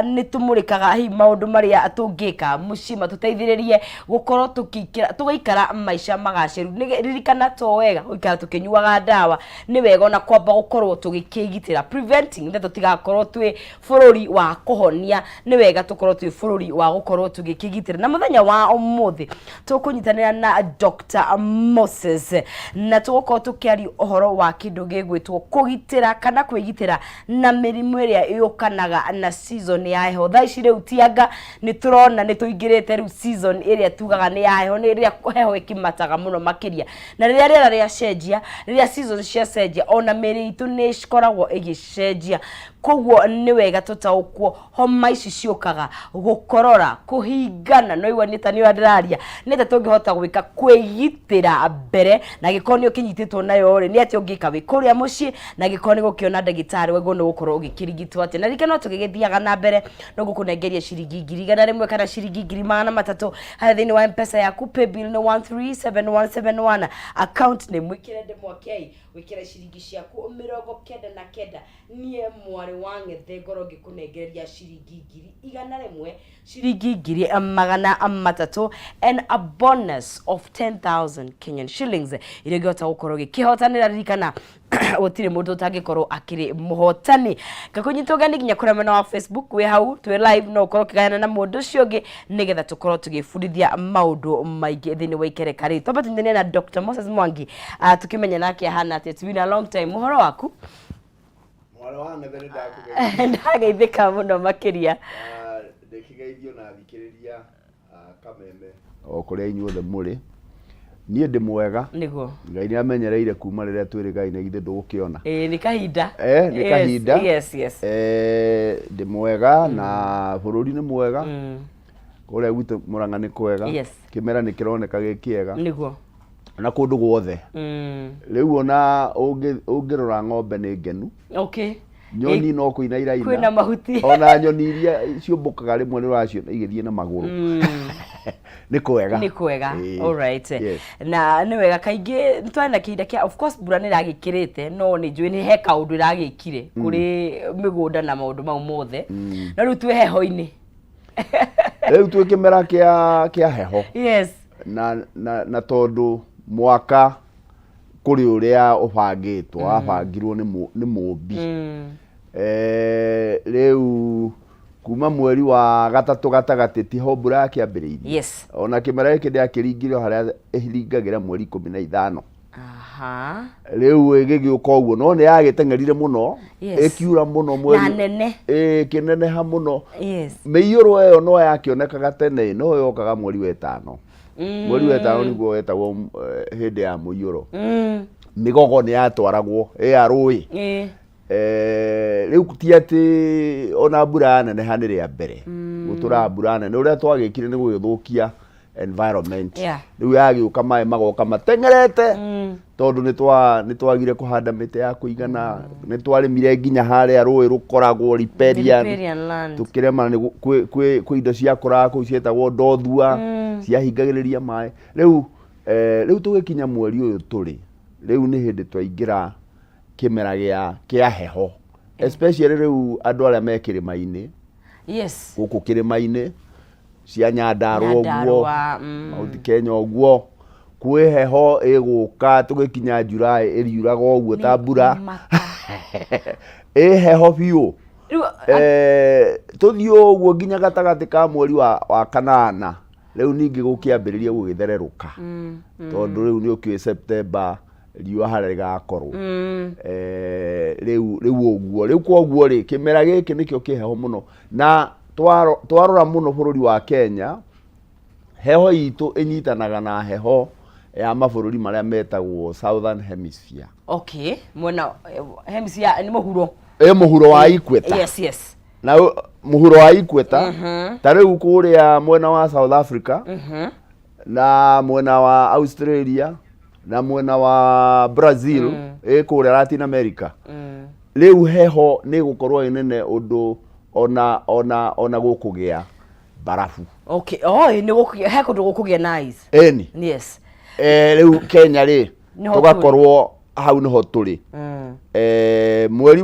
nitumurikaga hi maundu maria tungika mucima tuteithiririe gukorwo tugaikara maisha magaciru ririkana to wega guikara tukinyuaga ndawa ni wega ona kwamba gukorwo tugikigitira preventing ndeto tigakorwo twi bururi wa kuhonia ni wega tukorwo twi bururi wa gukorwo tugikigitira na muthenya wa umuthi tukunyitanira na Dr. Moses na tugukorwo tukiari uhoro wa kindu gigwitwo kugitira kana kwigitira na mirimu iria yukanaga na season ya heho thaa ici riu tianga ni turona ni tuingirite riu season iria tugaga ni ya heho ni iria heho ikimataga muno makiria na riria riera ria cenjia riria season cia cenjia ona miri itu ni cikoragwo igicenjia koguo ni wega tutaukwo homa ici ciukaga gukorora kuhingana no iwa nita ni andiraria nita tungihota gwika kwigitira mbere na gikonio kinyititwo nayo ri ni ati ungika wi kuria muci na gikonio gukiona ndagitari wego no gukorwo gikirigitwo ati na rike no tugigithiaga na mbere no gukunengeria ciringi 1,100 kana ciringi 300 harä thini wa mpesa yaku paybill no 137171 account name wikire ndemwakei wikire ciringi ciaku 99 nie mwari wangethe ngoro gikunengeria ciringi 100 ciringi 300 and a bonus of 10,000 Kenyan shillings iregota gukorwo gikihotanira ririkana otire mundu tagikorwo akiri muhotani gakunyitogani ginya kurema na Facebook we hau twe live no korwo kigana na mundu cio ngi nigetha tukorwo tugifundithia maundu maingi thini wa ikerekari tobatindene na Dr. Moses Mwangi tukimenya nake hana ati it's been a long time muhoro waku muhoro wana thani ndakuge ndageithika muno makiria ndekigeithio na thikiriria kameme o kuria inyuothe muri nie ndi mwega niguo ngai ni amenyereire kuma riria twiri ngai na ithe ndugukiona ni kahinda ni kahinda yes ndi mwega na bururi ni mwega kuria gwitu Murang'a ni kwega kimera ni kironeka gikiega niguo na kundu guothe riu ona ungirora ng'ombe ni ngenu nyoni no kuina iraina kwina mahuti ona nyoni iria ciumbukaga rimwe ni racio igithie na maguru ni kwega all right na ni wega kaingi ntwana kiinda kia of course bura ni ragikirite no ni njui ni he kaundu ragikire kuri migunda na maundu mau mothe na riu twe heho-ini riu twe kimera kia heho na tondu mwaka kuri uria ubangitwo abangirwo ni mumbi riu kuma mweri wa gatatu gatagati tiho mbura yakiambiriirie ona kimera giki ndiakiringire haria ihingagira mweri 15 riu igigiuka uguo no ni yagitengerire muno ikiura muno mweri nene kineneha muno meiyuro eyo no yakionekaga tene no yokaga mweri wa 5 mweri wa 5 niguo wetagwo hindi ya muiyuro migogo ni yatwaragwo ya rui riu ti ati ona mbura nene hanire ya mbere gutura mbura nene uria twagikire ni gugithukia environment riu yagiuka mai magoka matengerete tondu ni twagire kuhanda mite ya kuigana ni twarimire nginya haria rui rukoragwo riparian tukirema ni kwi indo cia kuraga ku cietagwo ndothua ciahingagiriria mai riu tugikinya mweri uyu turi riu ni hindi twaingira kimera kia heho especially riu andu aria me kirima-ini guku kirima-ini cia Nyandarua uguo Mount Kenya uguo kwi heho iguka tugikinya July iriuraga uguo ta mbura heho biu tuthio uguo nginya gatagati ka mweri wa kanana riu ningi gukiambiriria gugithereruka tondu riu ni ukiwe September riua haria rigakorwo riu uguo riu koguo ri kimera giki nikio kiheho muno na twarora muno bururi wa Kenya heho itu inyitanaga na heho ya mabururi maria metagwo Southern Hemisphere mwena hemisphere ni muhuro muhuro wa ikweta na muhuro wa ikweta ta riu kuria mwena wa South Africa na mwena wa Australia na mwena wa Brazil kuria Latin America riu heho ni gukorwo inene undu ona gukugia barafu ni gukugia he kundu gukugia nice riu Kenya ri tugakorwo hau niho turi mweri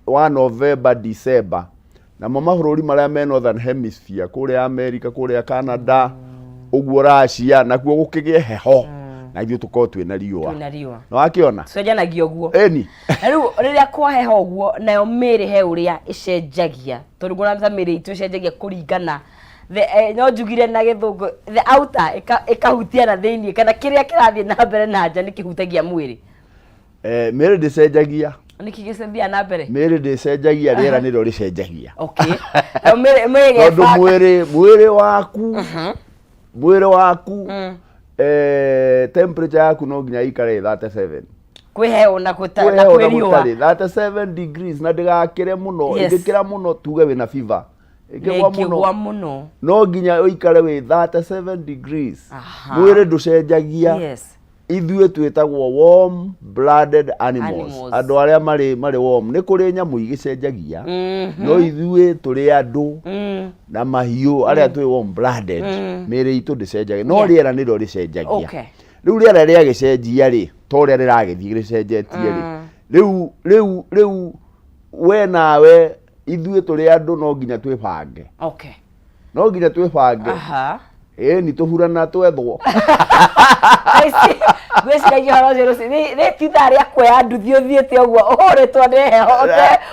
wa November December na mabũrũri marĩa me Northern Hemisphere kũrĩa America kũrĩa Canada ũguo Russia nakuo gũkĩgĩe heho na ithuĩ tũkorwo twĩna riũa na wakĩona cenjanagia ũguo eni rĩu rĩrĩa kwa heho ũguo nayo mĩrĩ he ũrĩa ĩcenjagia tondũ ngona mĩrĩ itũ ĩcenjagia kũringana no njugire na gĩthũngũ the outer ĩkahutia na thĩinĩ kana kĩrĩa kĩrathiĩ na mbere na nja nĩkĩhutagia mwĩrĩ mĩrĩ ndĩcenjagia niki gĩcenjia na mbere mĩrĩ ndĩcenjagia rĩera nĩrĩo rĩcenjagia okay tondũ mwĩrĩ waku temperature yaku no nginya ikare 37 kwĩheo na kwĩriũa 37 degrees na ndĩgakĩre mũno ĩngĩkĩra mũno tuge wĩna fever ĩkĩgwa mũno no nginya ũikare wĩ 37 degrees mwĩrĩ ndũcenjagia ithuĩ twĩtagwo warm blooded animals andũ arĩa marĩ warm nĩ kũrĩ nyamũ igĩcenjagia no ithuĩ tũrĩ andũ na mahiũ arĩa twĩ warm blooded mĩrĩ itũ ndĩcenjagia no rĩera nĩrĩo rĩcenjagia rĩu rĩera rĩagĩcenjia rĩ to ũrĩa rĩragĩthiĩ rĩcenjetie rĩ rĩu we nawe ithuĩ tũrĩ andũ no nginya twĩbange no nginya twĩbange ni tũhurana twethwo gwĩciragia horo cio nĩ titha rĩa kuoya nduthi ũthiĩte ũguo ũhũrĩtwo nĩ heho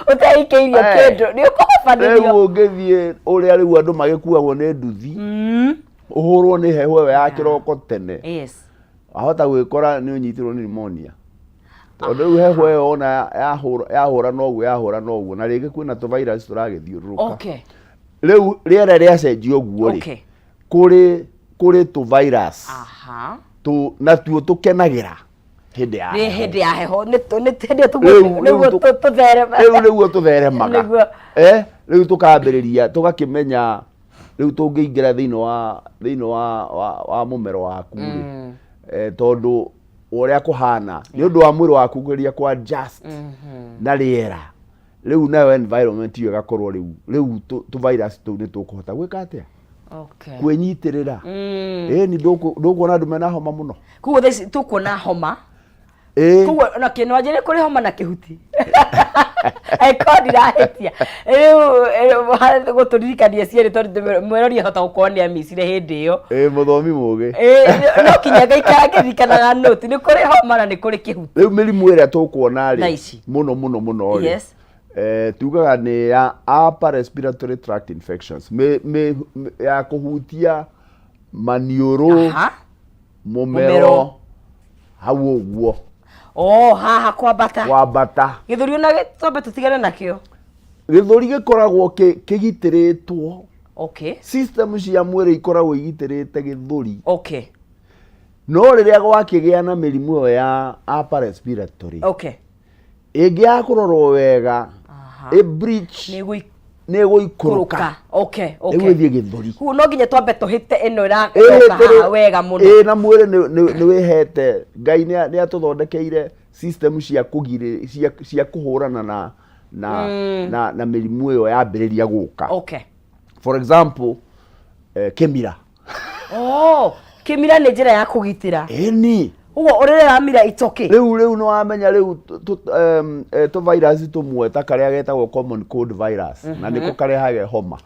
ũteikĩirio kĩndũ nĩ ũkũhobanĩrio rĩu ũngĩthiĩ ũrĩa rĩu andũ magĩkuagwo nĩ nduthi ũhũrwo nĩ heho ĩyo ya kĩroko tene wahota gwĩkora nĩ ũnyitirwo nĩ pneumonia tondũ rĩu heho ĩyo ona yahũra noguo na rĩngĩ kwĩna tũvirus tũragĩthiũrũrũka rĩu rĩera rĩacenjia ũguo rĩ kũrĩ tũvirus natuo tũkenagĩra hĩndĩ ya heho nĩguo tũtheremaga rĩu tũkambĩrĩria tũgakĩmenya rĩu tũngĩingĩra thĩinĩ wa mũmero waku tondũ ũrĩa kũhana nĩ ũndũ wa mwĩrĩ waku kũgeria kwa adjust na rĩera rĩu nayo environment iyo ĩgakorwo rĩu tũvirus tũu nĩ tũkũhota gwĩka atĩa kwĩnyitĩrĩra ni ndũkuona andũ mena homa mũno kuo tũkuona homa kuo na kĩnwanje nĩ kũrĩ homa na kĩhuti ndirahĩtia rĩu gũtũririkania cierĩ tondũ mwĩrori ahota gũkorwo nĩ amicire hĩndĩ ĩyo mũthomi mũgĩ no kinya ngaikara ngĩririkanaga noti nĩ kũrĩ homa na nĩ kũrĩ kĩhuti rĩu mĩrimũ ĩrĩa tũkuona rĩ mũno rĩ tugaga nĩ ya upper respiratory tract infections ya kũhutia maniũrũ mũmero hau ũguo haha kwambata gĩthũri ona twambe tũtigane nakĩo gĩthũri gĩkoragwo kĩgitĩrĩtwo system cia mwĩrĩ ikoragwo igitĩrĩte gĩthũri no rĩrĩa gwakĩgĩa na mĩrimũ ĩyo ya upper respiratory ĩngĩaga kũrorwo wega breach nĩ gũikũrũka ĩgũthiĩ gĩthũri kuo no nginya twambe tũhĩte ĩno ĩroka wega mũno na mwĩrĩ nĩ wĩhete Ngai nĩ atũthondekeire system cia kũhũrana na mĩrimũ ĩyo yambĩrĩria gũka for example kĩmira kĩmira nĩ njĩra ya kũgitĩra ni uguo ũrĩrĩa mira itoke rĩu nĩ wamenya rĩu tũvirus tũmwe ta karĩa getagwo common cold virus na nĩko karehage homa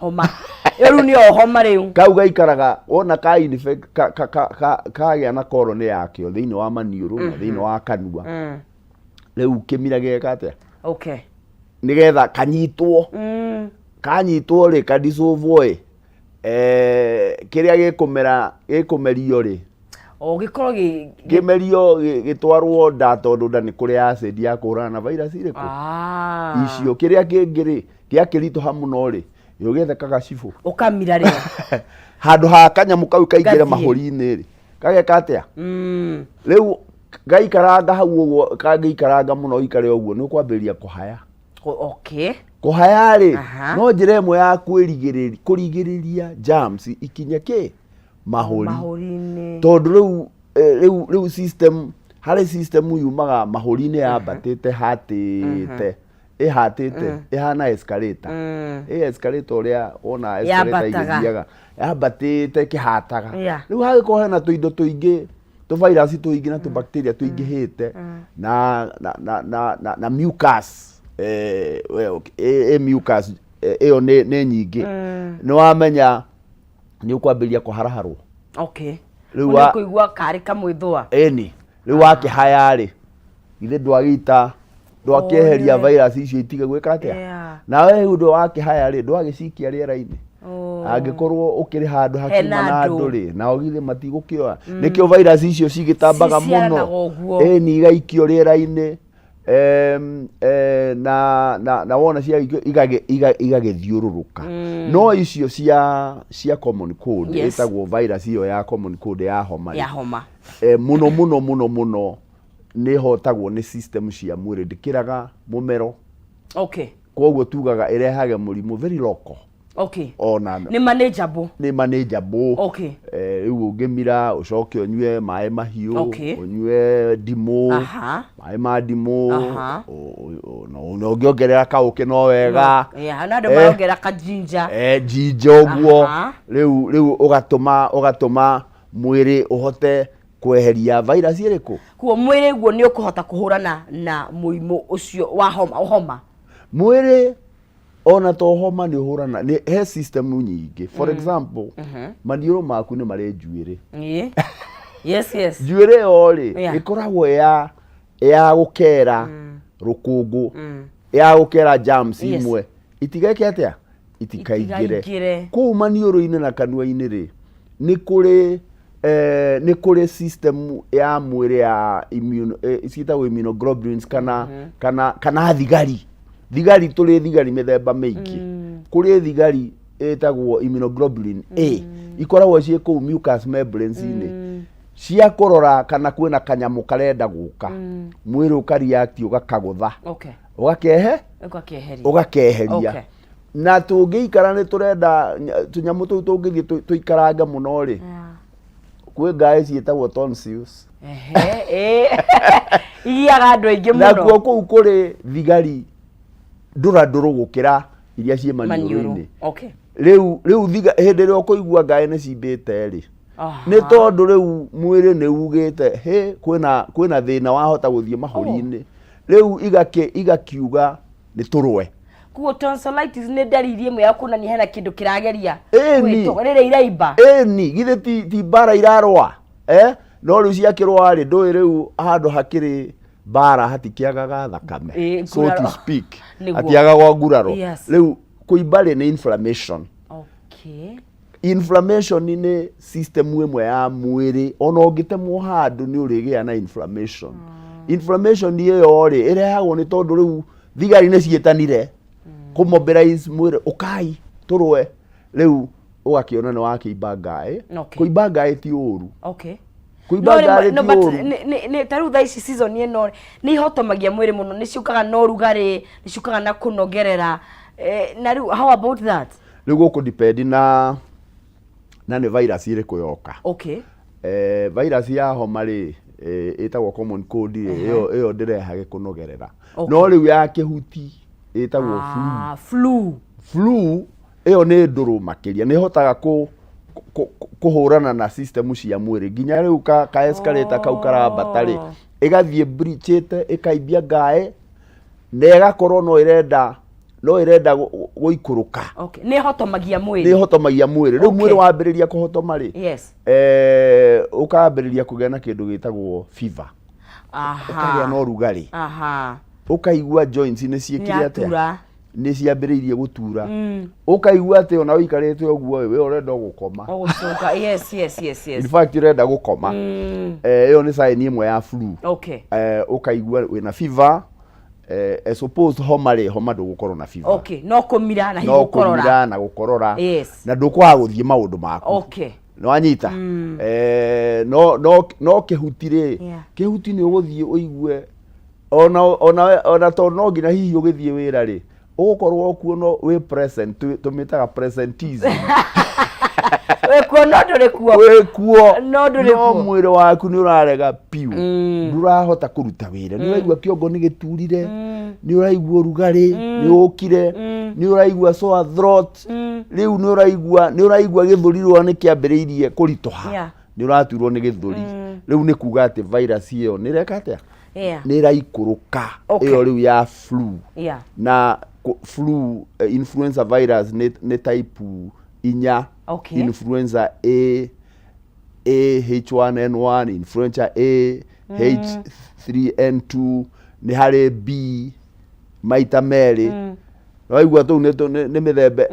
rĩu nĩyo homa rĩu kau gaikaraga wona kagĩa na koroni yakĩo thĩinĩ wa maniũrũ na thĩinĩ wa kanua rĩu kĩmira gĩeka atĩa nĩgetha kanyitwo rĩ kadissolve kĩrĩa gĩkũmerio rĩ gĩkorwo kĩmerio gĩtwarwo nda tondũ nda nĩ kũrĩ acid ya kũhũrana na virus irĩkũ icio kĩrĩa kĩngĩ rĩ gĩakĩritũha mũno rĩ ũgĩethe gacibũ ũkamira rĩo handũ ha kanyamũ kau kaingĩre mahũri-inĩ rĩ gageka atĩa rĩu gaikaranga hau ũguo kangĩikaranga mũno ikare ũguo nĩ ũkwambĩrĩria kũhaya kũhaya rĩ no njĩra ĩmwe ya kũrigĩrĩria germs ikinya mahũri tondũ rĩu system harĩ system yumaga mahũri-inĩ yambatĩte hatĩte ĩhana escalator escalator ũrĩa wona escalator igĩthiaga yambatĩte kĩhataga rĩu hagĩkorwo hena tũindo tũingĩ tũvirus tũingĩ na tũbacteria tũingĩhĩte na mucus mucus iyo nĩ nyingĩ nĩ wamenya nĩ ũkwambĩrĩria kũharaharwo. Okay. Rĩu kũigua karĩ kamwĩthũa. Ĩni rĩu wakĩhaya rĩ githĩ ndwakĩeheria virus icio itige gwĩka atĩa. Nawe rĩu wakĩhaya rĩ ndwagĩcikia rĩera-inĩ. Angĩkorwo ũkĩrĩ handũ hakima na andũ rĩ nao githĩ matigũkĩoya. Nĩkĩo virus icio cigĩtambaga mũno. Ĩni igaikio rĩera-inĩ na wona ciagĩikio igagĩthiũrũrũka. No icio cia common cold ĩtagwo virus iyo ya common cold ya homa. Mũno nĩ hotagwo nĩ system cia mwĩrĩ ndĩkĩraga mũmero. Okay. Koguo tugaga ĩrehage mũrimũ very local. Okay. Ona nĩ manageable. Nĩ manageable. Okay. Rĩu ũngĩmira ũcoke ũnyue maĩ mahiũ, ũnyue ndimũ, maĩ ma ndimũ, na ũngĩongerera kaũkĩ no wega. Na andũ marongerera kajinja. Jinja ũguo. Rĩu ũgatũma mwĩrĩ ũhote kweheria virus ĩrĩkũ. Kuo mwĩrĩ guo nĩ ũkũhota kũhũrana na mũrimũ ũcio wa homa. Mwĩrĩ ona to homa nĩ ũhũrana he system nyingĩ. For example, maniũrũ maku nĩ marĩ njuĩrĩ. Yes. Njuĩrĩ yo rĩ ĩkoragwo ya gũkera rũkũngũ, ya gũkera germs imwe itigeke atĩa itikaingĩre. Kũu maniũrũ-inĩ na kanua-inĩ rĩ nĩ kũrĩ system ya mwĩrĩ ya ciĩtagwo immunoglobulins kana thigari tũrĩ thigari mĩthemba mĩingĩ. Kũrĩ thigari ĩtagwo immunoglobulin A ikoragwo ciĩ kũu mucous membranes-inĩ cia kũrora kana kwĩna kanyamũ karenda gũka. Mwĩrĩ ũkareact ũgakagũtha. Ũgakeheria. Na tũngĩikara nĩ tũrenda tũnyamũ tũu tũngĩthiĩ tũikarange mũno rĩ kwĩ ngaĩ ciĩtagwo tonsils. Igiaga andũ aingĩ mũno. Na kuo kũu kũrĩ thigari ndũrandũrũ gũkĩra iria ciĩ maniũrũ-inĩ. Rĩu hĩndĩ ĩrĩa ũkũigua ngaĩ nĩ cimbĩte rĩ nĩ tondũ rĩu mwĩrĩ nĩ ugĩte kwĩna thĩna wahota gũthiĩ mahũri-inĩ. Rĩu igakiuga nĩ tũrwe. Kuo tonsillitis nĩ ndariri ĩmwe ya kuonania hena kĩndũ kĩrageria rĩrĩa iraimba. Githĩ ti mbara irarũa no rĩu ciakĩrũa rĩ ndũĩ rĩu handũ hakĩrĩ mbara hatikĩagaga thakame, so to speak, hatiagagwo nguraro. Rĩu kũimba rĩ nĩ inflammation. Inflammation nĩ system ĩmwe ya mwĩrĩ ona ũngĩtemwo handũ nĩ ũrĩgĩa na inflammation. Inflammation ĩyo rĩ ĩrehagwo nĩ tondũ rĩu thigari nĩ ciĩtanire kũmobilize mwĩrĩ ũkai tũrwe. Rĩu ũgakĩona nĩ wakĩimba ngaĩ. Kũimba ngaĩ ti ũru. Tarĩu thaa ici season ĩno nĩ ihotomagia mwĩrĩ mũno, nĩ ciũkaga na ũrugarĩ, nĩ ciũkaga na kũnogerera. Na rĩu how about that? Rĩu gũkũ depend na nĩ virus ĩrĩkũ yoka. Virus ya homa rĩ ĩtagwo common cold ĩyo ndĩrehage kũnogerera. No rĩu ya kĩhuti ĩtagwo flu ĩyo nĩ ndũrũ makĩria, nĩ hotaga kũhũrana na system cia mwĩrĩ nginya rĩu ka escalator kau karambata rĩ ĩgathiĩ breachĩte ĩkaimbia ngaĩ na ĩgakorwo no ĩrenda gũikũrũka. Nĩ hotomagia mwĩrĩ. Rĩu mwĩrĩ wambĩrĩria kũhotoma rĩ ũkambĩrĩria kũgĩa na kĩndũ gĩtagwo fever. Ũkagĩa na ũrugarĩ. Ũkaigua joints nĩ ciĩkire atĩa nĩ ciambĩrĩirie gũtura. Ũkaigua atĩ ona ũikarĩte ũguo we ũrenda gũkoma. In fact ũrenda gũkoma. Ĩyo nĩ sign ĩmwe ya flu. Ũkaigua wĩna fever. Suppose homa ndũgũkorwo na fever. No kũmira na hihi gũkorora. Na gũkorora. Na ndũkwaga gũthiĩ maũndũ maku. Nĩ wanyita. No kĩhuti rĩ kĩhuti nĩ ũgũthiĩ ũigue ona to no nginya hihi ũgĩthiĩ wĩra rĩ ũgũkorwo kuo no wĩ present tũmĩtaga presenteeism. Wĩkuo no ndũrĩ kuo. No mwĩrĩ waku nĩ ũrarega piu, ndũrahota kũruta wĩra. Nĩ ũraigua kĩongo nĩ gĩturire, nĩ ũraigua ũrugarĩ, nĩ ũkire, nĩ ũraigua sore throat. Rĩu nĩ ũraigua gĩthũri rũa nĩ kĩambĩrĩirie kũritũha, nĩ ũraturwo nĩ gĩthũri. Rĩu nĩ kuga atĩ virus ĩyo nĩ reka atĩa nĩ ĩraikũrũka ĩyo rĩu ya flu. Na flu influenza virus ne type inya. Okay. Influenza A, H1N1, influenza A, H3N2, ni hari B, maita meri. Waigua tu ne mithembe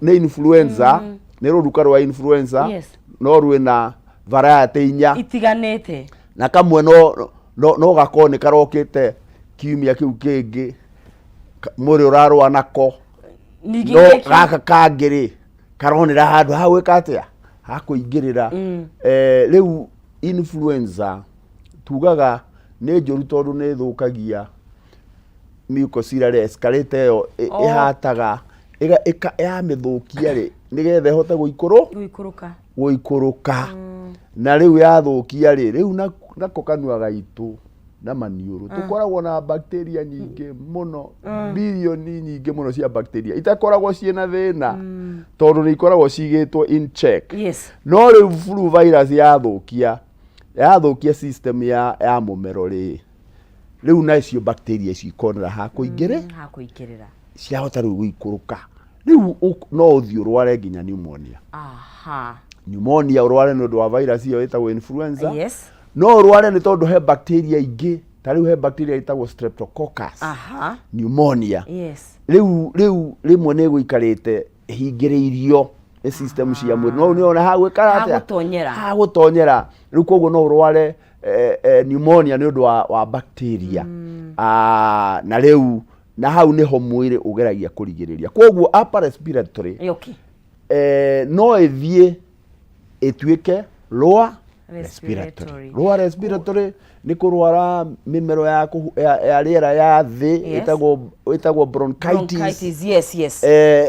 ne influenza, ne ruruka rwa influenza. Yes. No rwina variety inya itiganite. Na kamwe no gakoni karokite kiumia kiu kingi muri urarwa nako. No gaka kangiri karonera handu ha gwika atia ha kuingirira. Riu influenza tugaga ne njoru tondu ne thukagia mucociliary escalator yo ihataga ya mithukia ri nigethe hote guikuruka na riu yathukia ri riu nako kanua gaitu na maniuru tukoragwo na bacteria nyingi muno bilioni nyingi muno cia bacteria itakoragwo ciena thina tondu ni ikoragwo cigitwo in check. Yes. No riu flu virus yathukia system ya mumero ri riu nacio bacteria icio ikonera ha kuingirira ciahota riu guikuruka riu no uthio urware nginya pneumonia. Pneumonia urware no wa virus iyo itagwo influenza. Yes. No urware ni tondu he bacteria ingi ta riu he bacteria itagwo streptococcus. Pneumonia. Yes. Riu rimwe ne guikarite hingiriirio system cia mwiri no niona ha gwikara atia ha gutonyera riu koguo no urware pneumonia ni undu wa bacteria. Na riu na hau niho mwiri ugeragia kurigiriria koguo upper respiratory no ithie ituike lower respiratory. Lower respiratory ni kurwara mimero ya riera ya thi itagwo bronchitis. Yes.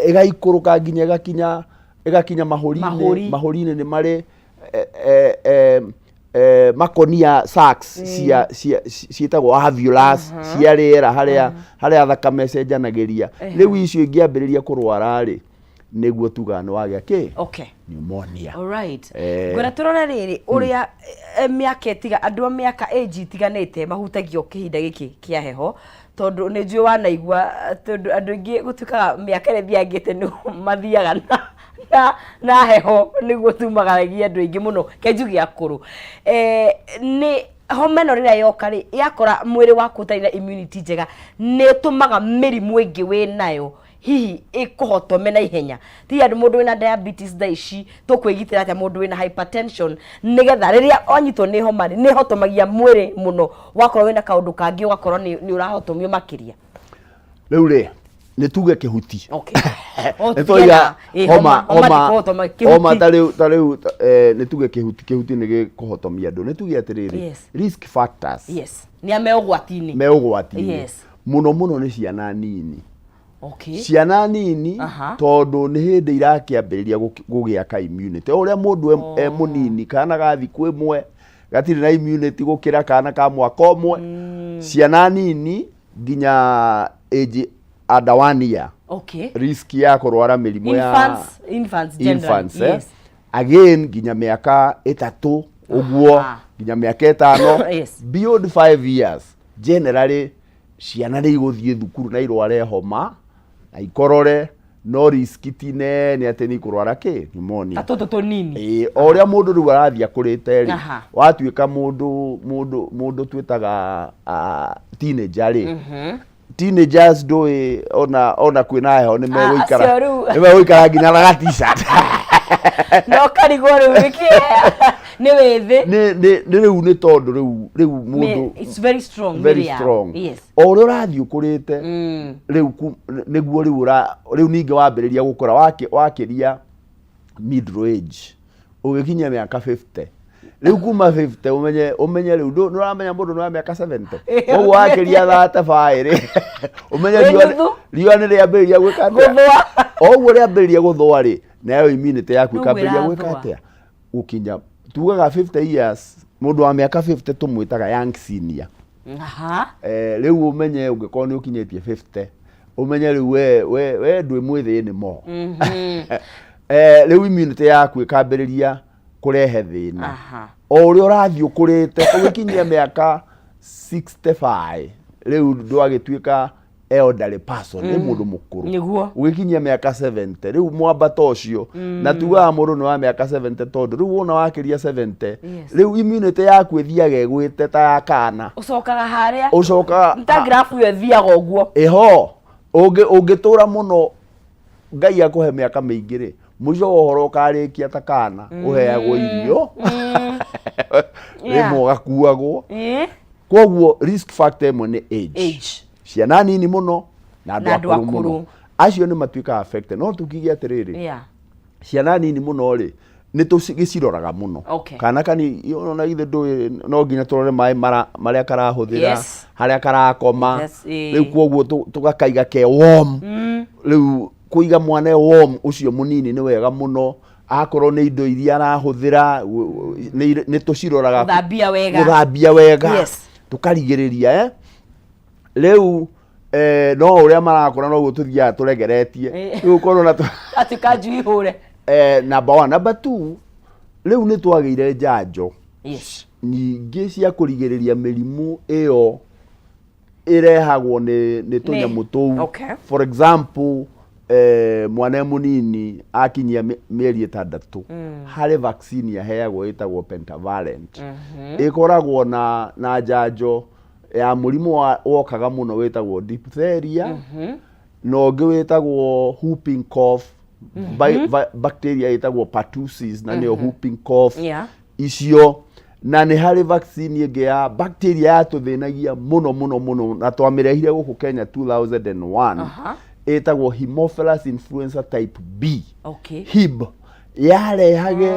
Igaikuruka nginya igakinya mahorine ni mari makonia sacs cietagwo alveolus cia riera haria thakame cenjanagiria. Riu icio ingiambiriria kurwara ri niguo tuga no wagia ki pneumonia. All right. Ngora turore riri uria miaka itiga andu miaka age itiganite mahutagio kihinda giki kia heho tondu ni njui wanaigua tondu andu ingi gutukaga miaka ire thiangite ni mathiaga na heho niguo tumagaragia andu ingi muno kenjugi akuru. Ni homeno riria yoka ri yakora mwiri waku utarina immunity njega ni tumaga mirimu ingi we nayo hihi ikuhotome na ihenya ti andu mundu wina diabetes daici tukwigitira ati mundu wina hypertension nigetha riria onyitwo ni homa ni hotomagia mwiri muno wakorwo wina kaundu kangi ugakorwo ni urahotomio makiria. Riu ri ni tuge kihuti. Nitoiga homa tariu ni tuge kihuti ni gikuhotomia andu ni tuge atiriri risk factors. Yes. Ni ameugwatini. Yes. Muno ni ciana nini. Ciana nini tondu ni hindi irakiambiriria gugiaka immunity. Uria mundu munini kana gathi kwimwe gatiri na immunity gukira kana ka mwaka umwe. Ciana nini nginya age under 1 year. Risk ya kurwara mirimu ya infants. Yes. Again nginya miaka 3 uguo nginya miaka 5. Beyond 5 years generally ciana ni iguthie thukuru na irware homa na ikorore no risk tine ni ati ni kurwara ki pneumonia atoto tonini. Oria mundu riu arathia kurite ri watuika mundu twitaga teenager ri teenagers do ona kwina heho ni megũikara nginya na t-shirt no karigwo wiki ni withi ni riu ni tondu riu mundu it's very strong. Yes. Oria urathii ukurite riu niguo riu ningi wambiriria gukura wakiria middle age ugikinya miaka 50 riu kuma 50 umenye riu nuramenya mundu no miaka 70 oguo wakiria 35 ri umenye riu ni riambiriria gwika atia oguo riambiriria guthwa ri nayo immunity yaku ikambiriria gwika atia ukinya tugaga 50 years mundu wa miaka 50 tumwitaga young senior. Riu umenye ungikorwo ni ukinyitie 50 umenye riu we ndwi mwithi ni mo. Riu immunity yaku ikambiriria kurehe thina. Oria urathii ukurite ugikinyia miaka 65 riu ndwagituika elderly person ni mundu mukuru niguo ugikinyia miaka 70 riu mwambata ucio na tugaga mundu ni wa miaka 70 tondu riu wona wakiria 70 riu immunity yaku ithiaga igwite ta ya kana ucokaga haria ucoka nta graph yo thiaga uguo eho ungitura muno Ngai akuhe miaka miingi ri muico wohoro ukarikia ta kana uheagwo irio rimwe ugakuagwo koguo risk factor imwe ni age ciana nini muno na andu akuru muno acio ni matuika affected no tukigia atiriri ciana nini muno ri ni tugiciroraga muno kana kani ona ithe ndu no nginya turore mai maria karahuthira haria karakoma riu koguo tugakaiga ke warm riu kuiga mwana warm ucio munini ni wega muno akorwo ni indo iria arahuthira ni tuciroraga guthambia wega tukarigiriria riu no uria marakora no gututhia turegeretie riu korwo na atikanju ihure number 1 number 2 riu ni twageire njanjo nyingi cia kurigiriria mirimu iyo irehagwo ni tunyamu tuu for example mwana munini akinyia mieri 6 hari vaccine yaheagwo itagwo pentavalent ikoragwo na njanjo ya murimu wokaga muno witagwo diphtheria no ngi witagwo whooping cough bacteria itagwo pertussis na nio whooping cough icio na ni hari vaccine ingi ya bacteria yatuthinagia muno na twamirehire guku Kenya 2001 itagwo Haemophilus influenza type B HIB yarehage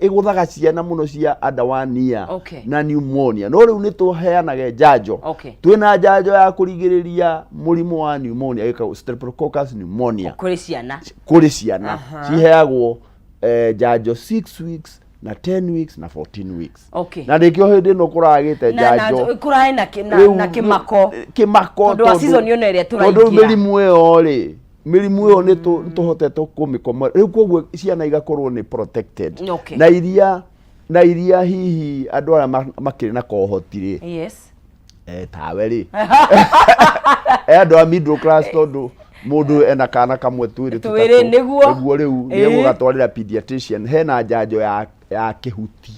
iguthaga ciana muno cia adawania na pneumonia no riu ni tuheanage njanjo twina njanjo ya kurigiriria murimu wa pneumonia ika Streptococcus pneumonia kuri ciana ciheagwo njanjo 6 weeks na 10 weeks na 14 weeks na ndikio hindi no kuragite njanjo kurai na kimako ndo season yone ria turaingia ndo mirimu iyo ri mirimu iyo ni tuhotete kumikoma riu koguo ciana igakorwo ni protected na iria hihi andu ara makiri na kohotiri tawe ri andu a middle class tondu mundu ena kana kamwe twiri niguo riu niego gatwarira pediatrician hena njanjo ya kihuti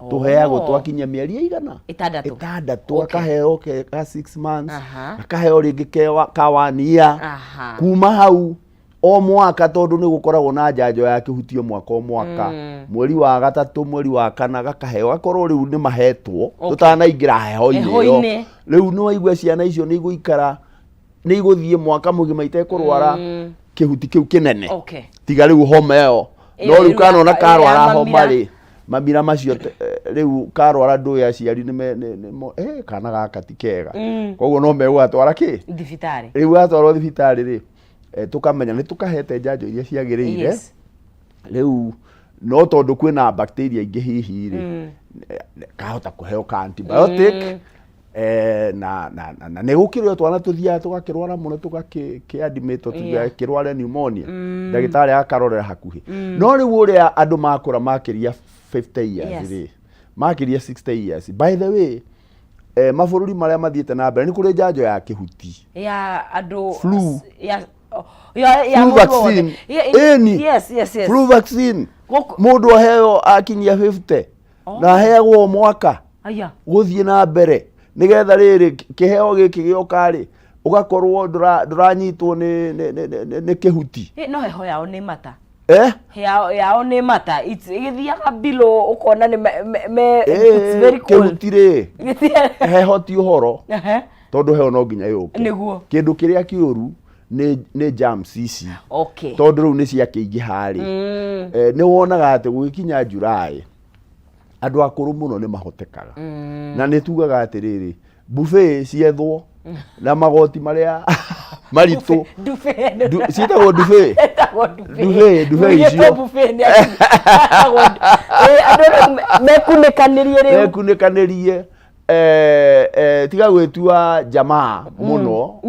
tuheagwo twakinya mieri igana 6 akaheo ka 6 months akaheo ringi ka 1 year kuma hau o mwaka tondu ni gukoragwo na njanjo ya kihutio mwaka o mwaka mweri wa 3 mweri wa 4 gakaheo akorwo riu ni mahetwo tutanaingira heho-ini riu no igwe ciana icio ni iguikara ni iguthie mwaka mugima itekurwara kihuti kiu kinene tiga riu homa iyo no riu kana ona karwara homa ri mabira macio riu karwara ndu ya ciari ni kana gaka tikega koguo no megwatwara ki thibitari riu atwarwo thibitari ri tukamenya ni tukahete njanjo iria ciagirire riu no tondu kwina bacteria ingi hihi ri kahota kuheo ka antibiotic na ne gukirwo twana tuthia tugakirwara muno tugakiadmit tugakirwara pneumonia ndagitari akarorera hakuhi no riu uria andu makura makiria 50 years ri makiria 60 years by the way mabururi maria mathiete na mbere ni kuri njanjo ya kihuti ya andu flu flu vaccine flu vaccine mundu aheo akinyia 50 na heagwo mwaka guthie na mbere nigetha riri kiheo giki gioka ri ugakorwo duranyitwo ni kihuti no heho yao ni mata yao ni mata igithiaga bilo ukona ni it's very cool kihuti ri heho ti uhoro tondu heho no nginya yuke niguo kindu kiria kiuru ni germs ici tondu riu ni cia kiingiha ri ni wonaga ati gukinya July andu akuru muno ni mahotekaga na ni tugaga atiriri buffet ciethwo na magoti maria maritu citagwo buffet andu mekunikanirie tiga gwitua jamaa muno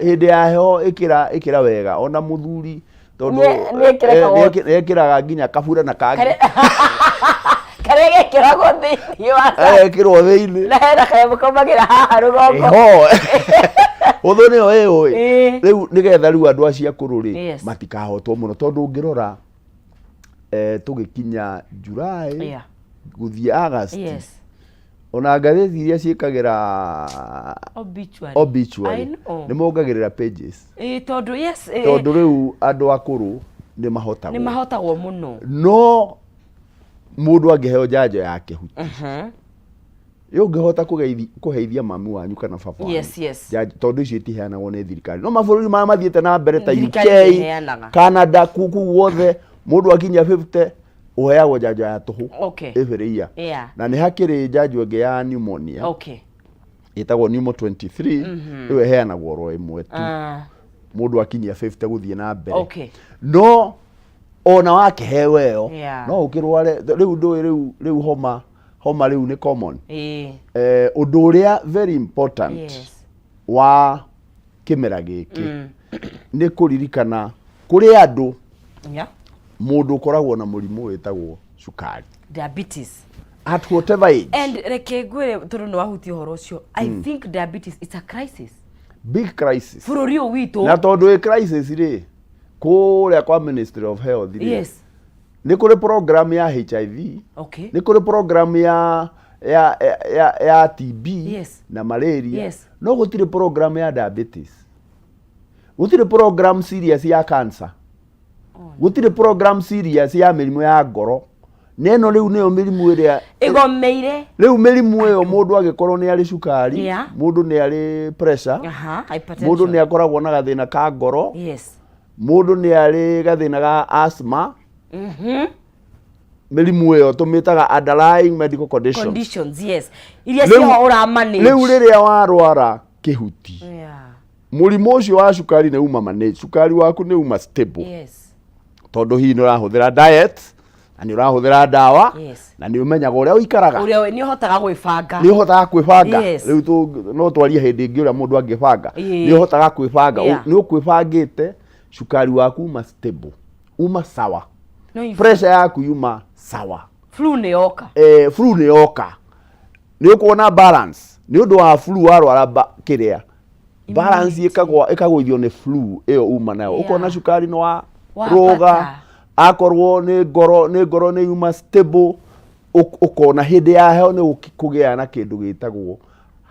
hindi ya heho ikira wega ona muthuri tondu nekiraga nginya kabura na kangi karege kirago thiini wa kirwo thiini na hera kae mukomagira haha rugongo Utho ni oyo riu nigetha riu andu acia kururi matikahotwo muno tondu ngirora tugikinya July guthie August ona ngathĩti iria ciĩkagira obituary nĩ mongagĩrĩra pages tondu rĩu andũ akũrũ nĩ mahotagwo mũno no mũndũ angĩheo njanjo ya kĩhuti ũngĩhota kũheithia mami wanyu kana baba wanyu tondu icio itiheanagwo nĩ thirikari no mabũrũri maya mathiĩte na mbere ta UK Canada kuku wothe mũndũ akinyia 50 uheagwo njanjo ya tuhu every year na nĩ hakĩrĩ njanjo ĩngĩ ya pneumonia ĩtagwo pneumo 23 ĩyo ĩheanagwo oro ĩmwe tu mũndũ akinyia 50 gũthiĩ na mbere no ona wakĩheo ĩyo no ũkĩrware rĩu homa rĩu nĩ common ũndũ ũrĩa very important wa kĩmera gĩkĩ nĩ kũririkana kũrĩ andũ mundu ukoragwo na murimu wetagwo cukari diabetes at whatever age and reke ngwire tondu no ahuti horo ucio I think diabetes is a crisis, big crisis bururi u witu na tondu crisis ri kuria kwa Ministry of Health ri ni kuri program ya HIV ni kuri program ya TB na malaria no gutire program ya diabetes gutire program serious ya cancer gutire program serious ya mirimu ya ngoro neno riu niyo mirimu iria igomeire riu mirimu iyo mundu agikorwo ni ari cukari mundu ni ari pressure mundu ni akoragwo na gathina ka ngoro mundu ni ari gathina ga asthma mirimu iyo tumitaga underlying medical conditions iria cio uramanage riu riria warwara kihuti murimu ucio wa cukari ni uma manage cukari waku ni uma stable tondu hi ni urahuthira diet na ni urahuthira dawa na ni umenyaga uria uikaraga uria ni uhotaga kwibanga riu no twaria hindi ingi uria mundu angibanga ni uhotaga kwibanga ni ukwibangite cukari waku uma stable uma sawa pressure yaku uma sawa flu ni yoka ni ukuona balance ni undu wa flu warwara kiria balance ikagwithio ni flu iyo uma nayo ukona cukari no wa roga akorwo ni ngoro ni uma stable ukona hindi ya heo ni kugia na kindu gitagwo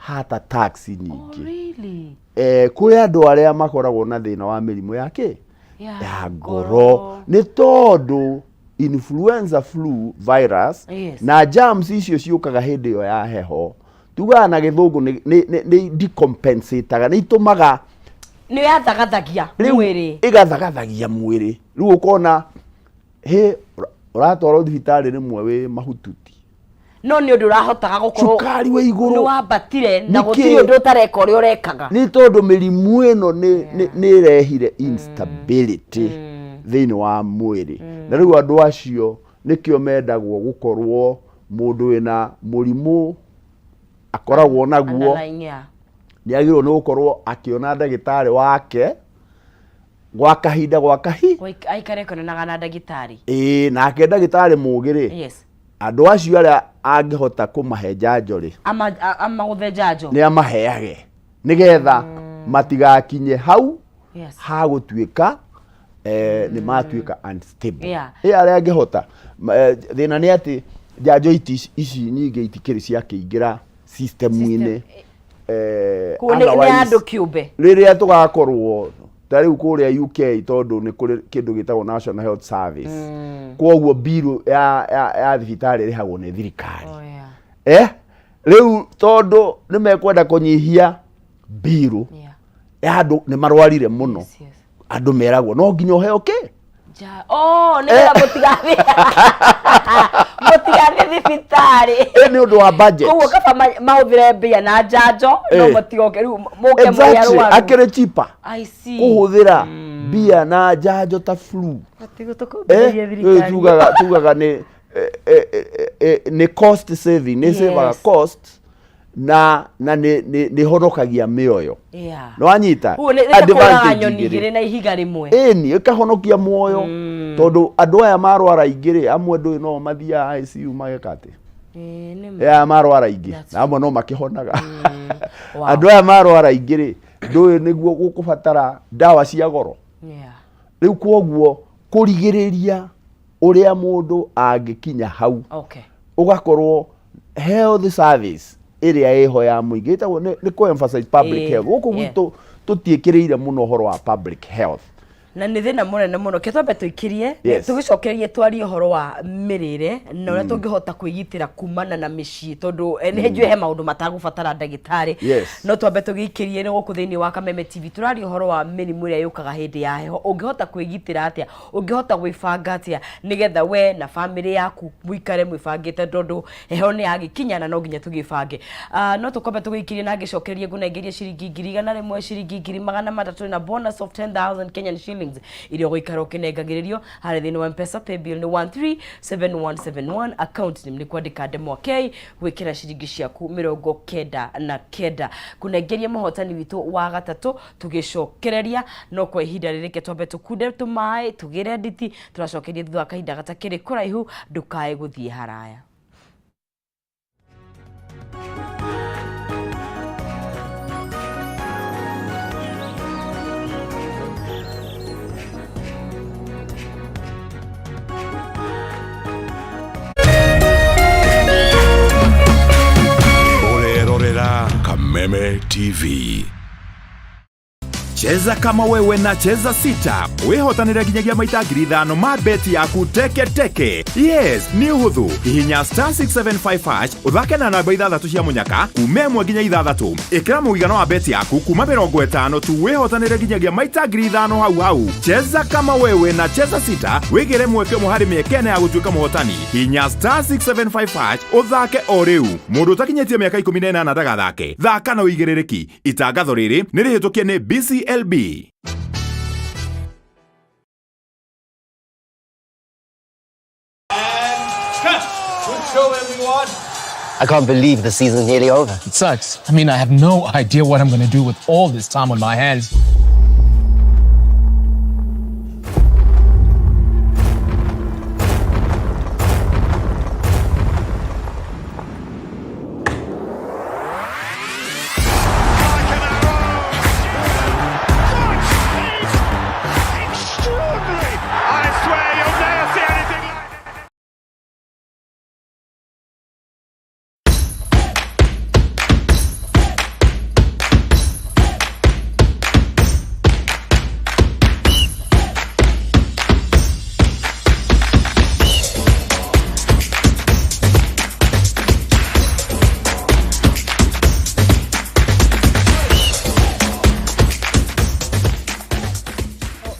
heart attacks nyingi kuri andu aria makoragwo na thina wa mirimu yake ya ngoro ni tondu influenza flu virus na germs icio ciukaga hindi yo ya heho tuga na githungu ni decompensateaga ni itumaga ni yathagathagia mwiri igathagathagia mwiri riu ukona uratwara thibitari rimwe wi mahututi no ni undu urahotaga gukorwo cukari wa iguru ni wambatire na gutiri undu utareka uri urekaga ni tondu mirimu ino ni irehire instability thiini wa mwiri na riu andu acio nikio mendagwo gukorwo mundu wina murimu akoragwo naguo ni agirwo ni gukorwo akiona ndagitari wake gwa kahinda aikare konaga na ndagitari nake ndagitari mugiri andu acio aria angihota kumahe njanjo ri amaguthe njanjo ni amaheage nigetha matigakinye hau ha gutuika ni matuika unstable aria angihota thina ni ati njanjo ici nyingi itikiri cia kiingira system-ini ni andu kiumbe riria tugakorwo tariu kuria UK tondu ni kuri kindu gitagwo National Health Service kwoguo bill ya thibitari rihagwo ni thirikari riu tondu ni mekwenda kunyihia bill andu ni marwarire muno andu meragwo no nginya uheo ki ni wega mutigathe thibitari ni undu wa budget koguo kaba mahuthire mbia na njanjo no mutigoke riu muke mwaru akire cheaper kuhuthira mbia na njanjo ta flu tugaga ni cost saving ni save cost na ni honokagia mioyo no anyita advantage ngire na ihiga rimwe ni ikahonokia muoyo tondu andu aya marwara ingiri amwe ndu no mathia ICU magekate marwara ingi na amwe no makihonaga andu aya marwara ingiri ndũĩ nĩguo gũkũbatara ndawa cia goro rĩu kwoguo kũrigĩrĩria ũrĩa mũndũ angĩkinya hau ũgakorwo health service ĩrĩa ĩho ya mũingĩ ĩtagwo nĩ kũ-emphasize public health gũkũ gwitũ tũtiĩkĩrĩire mũno ũhoro wa public health na nĩ thĩna mũnene mũno ke twambe tũikirie tũgĩcokerie twarie ũhoro wa mĩrĩre na ũrĩa tũngĩhota kwĩgitĩra kumana na mĩciĩ tondũ nĩ njũĩ he maũndũ matagũbatara ndagĩtarĩ no twambe tũgĩikirie nĩ gũkũ thĩinĩ wa Kameme TV tũraria ũhoro wa mĩrimũ ĩrĩa yũkaga hĩndĩ ya heho ũngĩhota kwĩgitĩra atĩa ũngĩhota gwĩbanga atĩa nĩgetha we na famĩlĩ yaku mũikare mwĩbangĩte tondũ heho nĩ yagĩkinya na no nginya tũgĩbange no tũkombe tũgĩikirie na ngĩcokerie ngũnengerie ciringi 100 ciringi 300 na bonus of 10,000 Kenyan shillings iria gũikara ũkĩnengagĩrĩrio harĩ thĩinĩ wa M-Pesa paybill nĩ 137171 account nĩ kwandĩka Ndemwa K gwĩkĩra ciringi ciaku 99 kũnengeria mũhotani witũ wa gatatũ tũgĩcokereria no kwa ihinda rĩrĩke twambe tũkunde tũmaĩ tũgĩre nditi tũracokeria thutha wa kahinda gatakĩrĩ kũraihu ndũkae gũthiĩ haraya. Kameme TV. Cheza kama wewe na cheza sita. Wehotanĩra nginyagia maita 5,000 ma beti yaku teke teke. Yes, ni uhuthu. Hihinya *675# uthake na namba 6 cia munyaka kuma 1 nginya 6. Ikira mũigana wa beti yaku kuma 50 tu wehotanĩra nginyagia maita 5,000 hau. Cheza kama wewe na cheza sita. Wigire mweke mũhari mĩekene ya gũtuĩka mũhotani. Hihinya *675# uthake o rĩu. Mũndũ utakinyĩtie mĩaka 18 ndagathake. Thaka na ũigĩrĩrĩki. Itangatho rĩrĩ nĩ rĩhĩtũkie nĩ BCLB. Good show, everyone. I can't believe the season's nearly over. It sucks. I mean, I have no idea what I'm going to do with all this time on my hands.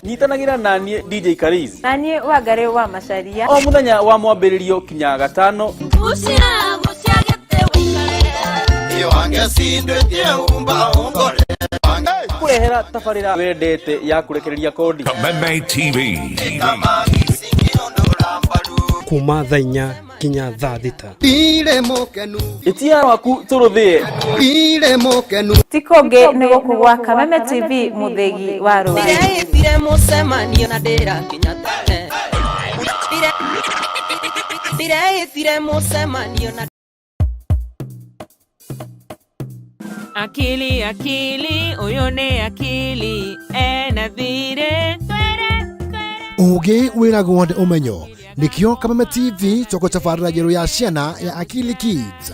Nyitanagĩra naniĩ DJ Kariz naniĩ Wangari wa Macharia o mũthenya wa mwambĩrĩrio kinya gatano kũrehera tabarĩra wendete ya kũrekereria kodi Kameme TV. kuma thaa 4 kinya thaa 6 itia waku tũrũthĩe tikũngĩ nĩ gũkũ gwa Kameme TV mũthĩgi wa rũĩ ndĩreĩtire mũcemanio na ndĩrakinya tene ndĩreĩtire mũcemanio na akili ũyũ nĩ akili ena thirĩ ũgĩ wĩragwo nĩ ũmenyo nikio Kameme TV toko tabarĩra njerũ ya ciana ya Akili Kids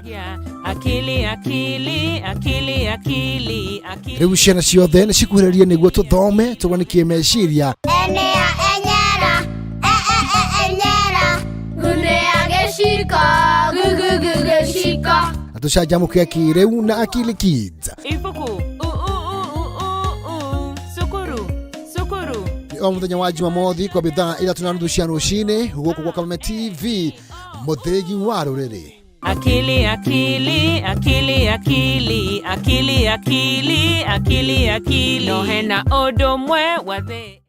akili rĩu ciana ciothe nĩ cikuhĩrĩrie nĩguo tũthome tũganikie meciria enyera gunea gĩciko gĩciko na tũcanjamũke kĩrĩu na Akili Kids ibuku sukuru o mũthenya wa Jumamothi kwa thaa 3:30 cia rũcinĩ gũkũ gwa Kameme TV mũthĩgi wa rũrĩrĩ akili no hena ũndũ mwe wa thĩ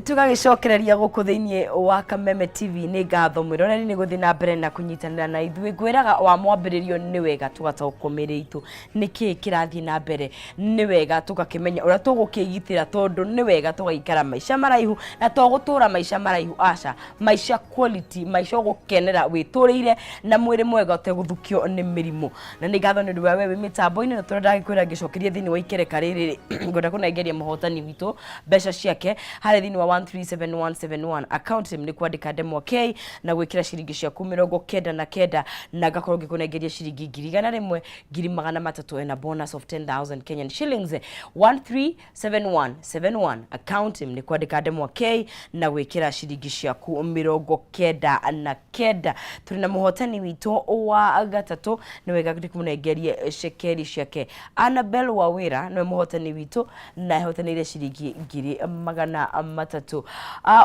tugagicokereria guku thiini wa Kameme TV ni ngatho mwiroreri ni guthi na mbere na kunyitanira na ithui gwiraga wa mwambiririo ni wega tugataũkũmĩrĩ itu niki kirathi na mbere ni wega tugakimenya uria tugukigitira tondu ni wega tugaikara maisha maraihu na tugutura maisha maraihu aca maisha quality maisha gukenera witurire na mwiri mwega uteguthukio ni mirimu na ni ngatho ni ndwe wewe mitambo-ini na turenda kwira gicokeria thiini wa ikereka riri ngoda kunengeria muhotani witu besha ciake hari thiini wa 137171 account ni kwandika demo K na gwikira ciringi ciaku 99 na gakorwo gikunengeria ciringi 1,300 na bonus of 10,000 Kenyan shillings 137171 account ni kwandika demo K na gwikira ciringi ciaku 99 turi na muhotani witu wa gatatu ni wega kunengeria shekeri ciake Annabel Wawira no muhotani witu na hotanire ciringi 300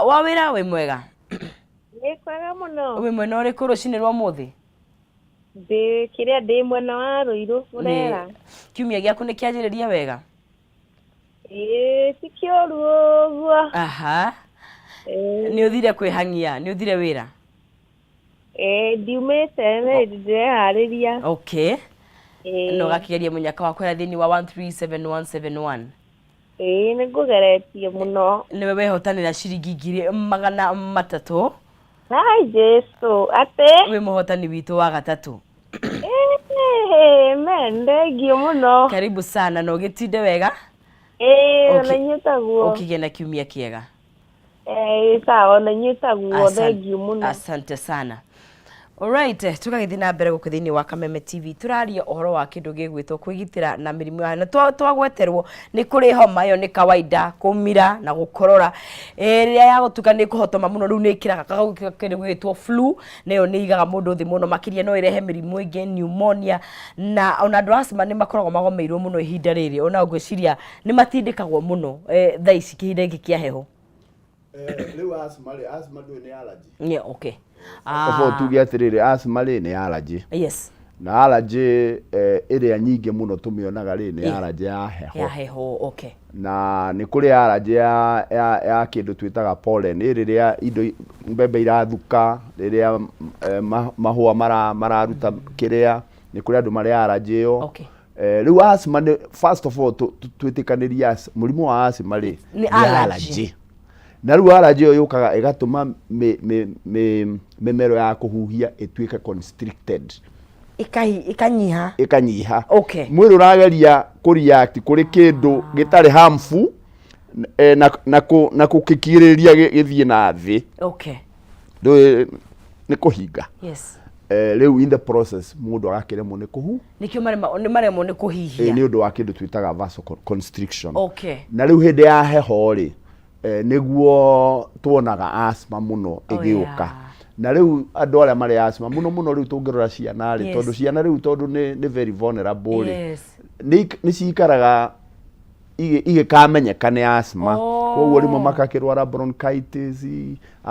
Wawira we mwega ni kwega muno we mwena uriku rucini rwa muthi ndi kiria ndi mwena wa Ruiru urera kiumia giaku ni kianjiriria wega ti kioru uguo aha ni uthire kwihangia ni uthire wira ndiumite ndirehariria okay no gakigeria munyaka wa kwera thiini wa 137171 ni ngugeretie muno ni wewe hotanira ciringi 300 hai Jesu ate we muhotani witu wa gatatu mendegio muno karibu sana no gitinde wega na nyutaguo ukigena kiumia kiega sawa na nyutaguo thengio muno asante sana. Alright, tugagithi na mbere guku thiini wa Kameme TV turaria uhoro wa kindu gigwitwo kwigitira na mirimu ya na twagweterwo ni kuri homa yo ni kawaida kumira na gukorora riria ya gutuka ni kuhotoma muno riu ni ikiraga kindu gigwitwo flu nayo ni igaga mundu thi muno makiria no irehe mirimu ingi pneumonia na ona andu asthma ni makoragwo magomeirwo muno ihinda riri ona ngwiciria ni matindikagwo muno thaa ici kihinda giki kia heho riu asthma ni allergy yeah okay Ofo tuge atiriri asthma ni allergy. Yes. Na allergy iria nyingi muno tumionaga ni allergy ya heho. Ya heho, okay. Na ni kuri allergy ya kindu twitaga pollen riria indo mbembe irathuka riria mahua mararuta kiria ni kuri andu mari allergy yo. Okay. Riu asthma first of all twitikaniria murimu wa asthma ni allergy. Na riu allergy yo yukaga igatuma memero ya kuhuhia ituika constricted ikanyiha okay mwiri urageria kureact kuri kindu gitari harmful na kukikiriria githie na thi okay ndo ni kuhinga yes riu in the process mundu agakiremwo ni kuhu nikio maremwo ni kuhihia ni undu wa kindu twitaga vasoconstriction okay na riu hindi ya heho ri niguo tuonaga asthma muno igiuka na riu andu aria mari asthma muno riu tungirora ciana ri tondu ciana riu tondu ni very vulnerable yes ni cikaraga igikamenyeka ni asthma koguo rimwe makakirwara bronchitis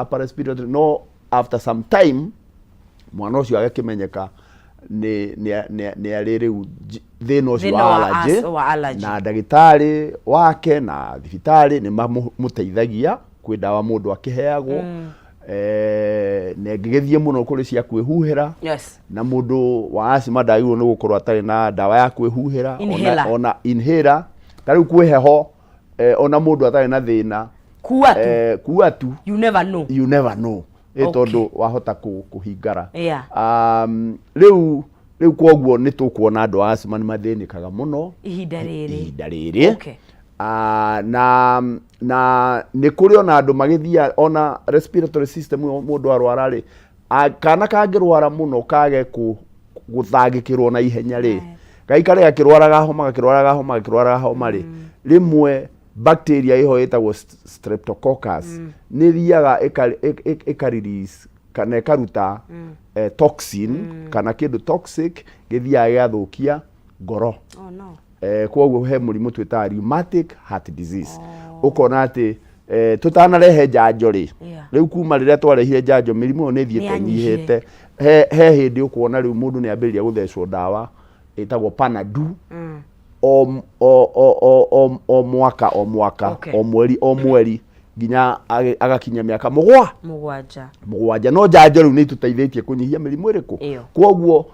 upper respiratory no after some time mwana ucio agakimenyeka ni ari riu thina ucio wa allergy na ndagitari wake na thibitari ni mamuteithagia kwi dawa mundu akiheagwo ne ngigithie muno kuri cia kwihuhira yes na mundu wa asthma ndagirwo ni gukorwo atari na dawa ya kwihuhira ona inhaler tariu kwiheho ona mundu atari na thina kuwa tu you never know tondu wahota kuhingara riu koguo ni tukuona andu asthma ni mathinikaga muno ihinda riri okay na ni kuri ona andu magithia ona respiratory system mundu arwara ri kana kangirwara muno kage guthangikirwo na ihenya ri gaikare gakirwaraga homa ri rimwe bacteria iho etagwo streptococcus ni thiaga ikarelease kana ikaruta toxin kana kindu toxic githiaga giathukia ngoro koguo he murimu twita rheumatic heart disease ukona ati tutanarehe njanjo ri riu kuma riria twarehire njanjo mirimu ni thiete nyihite he hindi ukuona riu mundu ni ambiriria guthecwo dawa etagwo Panadu o mwaka o mweri nginya agakinya miaka mugwanja no njanjo riu ni tuteithĩtie kunyihia mĩrimũ ĩrĩkũ kwoguo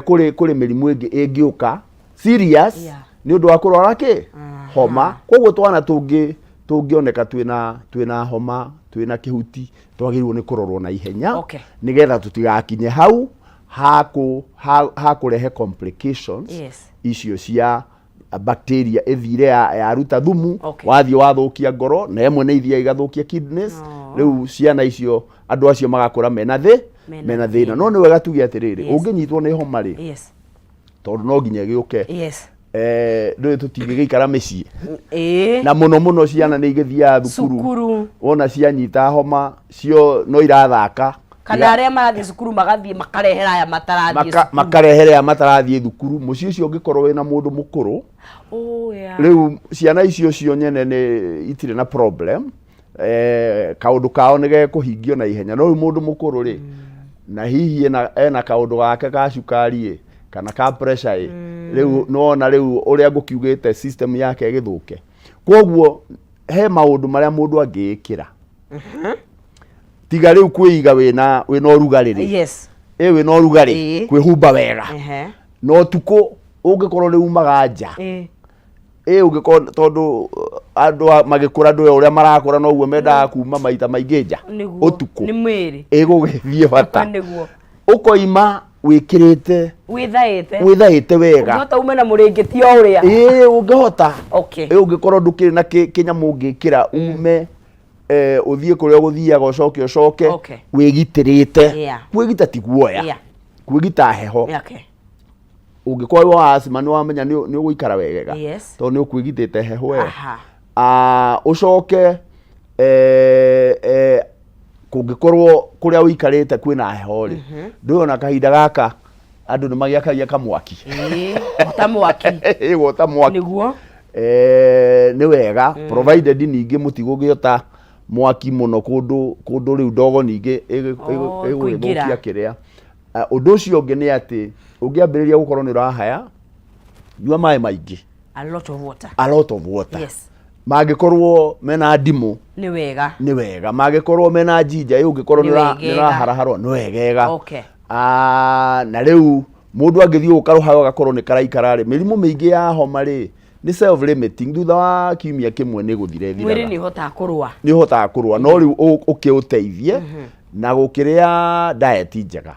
kuri mĩrimũ ĩngĩ ĩngĩũka serious ni ũndũ wa kũrwara homa kwoguo twana tũngĩoneka twĩna homa twĩna kĩhuti twagĩrĩirwo nĩ kũrorwo na ihenya nĩgetha tũtigakinye hau ha kũrehe complications icio cia bacteria ithire ya ruta thumu wathie wathukia ngoro na yemwe nĩ ithia igathukia kidneys riu ciana icio andu acio magakũra mena thĩna no nĩ wega tuge atĩrĩrĩ ũngĩnyitwo nĩ homa rĩ tondũ no nginya gĩũke ndũĩ tũtingĩgĩikara mĩciĩ na mũno ciana nĩ igĩthiaga thukuru wona cianyita homa cio no irathaka kana arĩa marathiĩ cukuru magathiĩ makarehere aya matarathiĩ thukuru mũciĩ ũcio ũngĩkorwo wĩna mũndũ mũkũrũ rĩu ciana icio nyene nĩ itirĩ na problem kaũndũ kao nĩ gekũhingio na ihenya no rĩu mũndũ mũkũrũ rĩ na hihi ena kaũndũ gake ka cukari kana ka pressure rĩu nona rĩu ũrĩa ngũkiugĩte system yake ĩgĩthũke kwoguo he maũndũ marĩa mũndũ angĩĩkĩra tiga rĩu kwĩiga wĩna ũrugarĩ wĩna ũrugarĩ kwĩhumba wega no tukũ ũngĩkorwo rĩu umaga nja ũngĩkorwo tondũ andũ magĩkũra ndũĩ ũrĩa marakũra noguo mendaga kuma maita maingĩ nja ũtukũ ĩgũgĩthiĩ bata ũkoima wĩkĩrĩte wĩthaĩte wega ũngĩhota ume na mũrĩngĩti o ũrĩa ũngĩhota ũngĩkorwo ndũkĩrĩ na kĩnyamũ ũngĩkĩra ume ũthiĩ kũrĩa ũgũthiaga ũcoke wĩgitĩrĩte kwĩgita ti guoya kwĩgita heho ũngĩkorwo wa asthma nĩ wamenya nĩ ũgũikara wega tondũ nĩ ũkwĩgitĩte heho wega ũcoke kũngĩkorwo kũrĩa ũikarĩte kwĩna heho rĩ ndũona kahinda gaka andũ nĩ magĩakagia kamwaki ta mwaki nĩ wega provided ningĩ mũtigũgĩota mwaki mũno kũndũ rĩu ndogo ningĩ ĩgũthũkia kĩrĩa ũndũ ũcio ũngĩ nĩ atĩ ũngĩambĩrĩria gũkorwo nĩ ũrahaya nyua maĩ maingĩ a lot of water mangĩkorwo mena ndimũ nĩ wega mangĩkorwo mena ginger ũngĩkorwo nĩ ũraharaharwo nĩ wegega na rĩu mũndũ angĩthiĩ gũkarũha agakorwo nĩ karaikara rĩ mĩrimũ mĩingĩ ya homa rĩ ni self limiting thutha wa kiumia kĩmwe nĩ gũthire mwĩrĩ nĩ ũhotaga kũrũa no rĩu ũkĩũteithie na gũkĩrĩa diet njega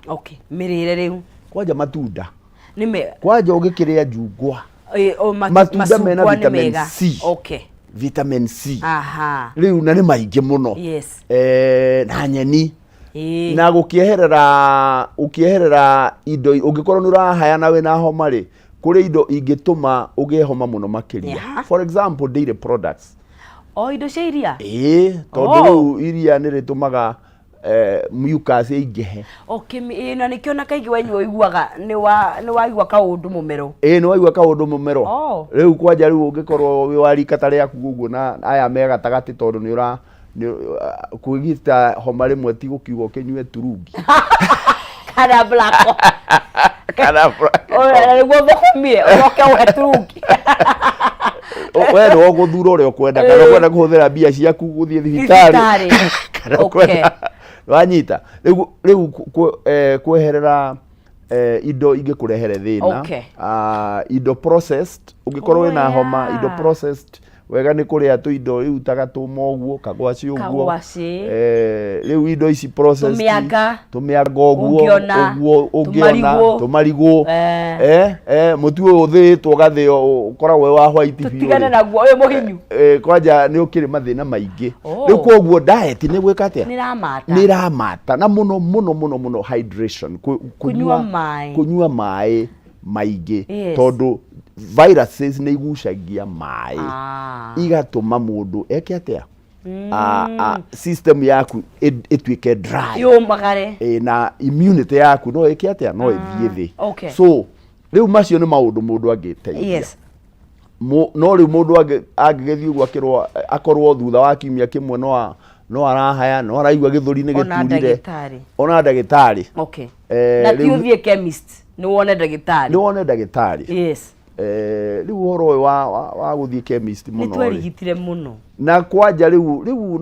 mĩrĩre rĩu kwanja matunda kwanja ũngĩkĩrĩa njungwa matunda mena vitamin C rĩu na nĩ maingĩ mũno na nyeni na gũkĩeherera indo ũngĩkorwo nĩ ũrahaya na wĩna homa rĩ kũrĩ indo ingĩtũma ũgĩe homa mũno makĩria for example dairy products indo cia iria tondũ rĩu iria nĩ rĩtũmaga mucus ĩingĩhe na nĩkĩo na kaingĩ wenyua ũiguaga nĩ waigua kaũndũ mũmero nĩ waigua kaũndũ mũmero rĩu kwanja rĩu ũngĩkorwo wĩ wa rika ta rĩaku ũguo na aya me gatagatĩ tondũ nĩ ũra kwĩgita homa rĩmwe ti gũkiuga ũkĩnyue turungi kana black nĩguo thũkũmie ũroke ũhe turungi we nĩ ũgũthura ũrĩa ũkwenda kana ũkwenda kũhũthĩra mbia ciaku gũthiĩ thibitarĩ kana ũkwenda wanyita rĩu kweherera indo ingĩkũrehere thĩna indo processed ũngĩkorwo wĩna homa indo processed wega nĩ kũrĩa tũindo rĩu ta gatũma ũguo kagwaci ũguo rĩu indo ici processed tũmĩanga ũguo ũngĩona tũmarigũ mũtu ũyũ ũthĩĩtwo gathĩo ũkoragwo wa white tũtigane naguo ũyũ mũhinyu kwanja nĩ ũkĩrĩ mathĩna maingĩ rĩu kwoguo diet nĩ gwĩka atĩa nĩ ĩramata na mũno hydration kũnyua maĩ maingĩ tondũ viruses nĩ igucagia maĩ igatũma mũndũ eke atĩa system yaku ĩtuĩke dry na immunity yaku no ĩke atĩa no ĩthiĩ thĩ so rĩu macio nĩ maũndũ mũndũ angĩteithia no rĩu mũndũ angĩgĩthiĩ ũguo akorwo thutha wa kiumia kĩmwe no arahaya no araigua gĩthũri nĩ gĩturire ona ndagĩtarĩ na ti ũthiĩ chemist nĩ wone ndagĩtarĩ yes riu horo wa guthie chemist muno ni twerigitire muno na kwanja riu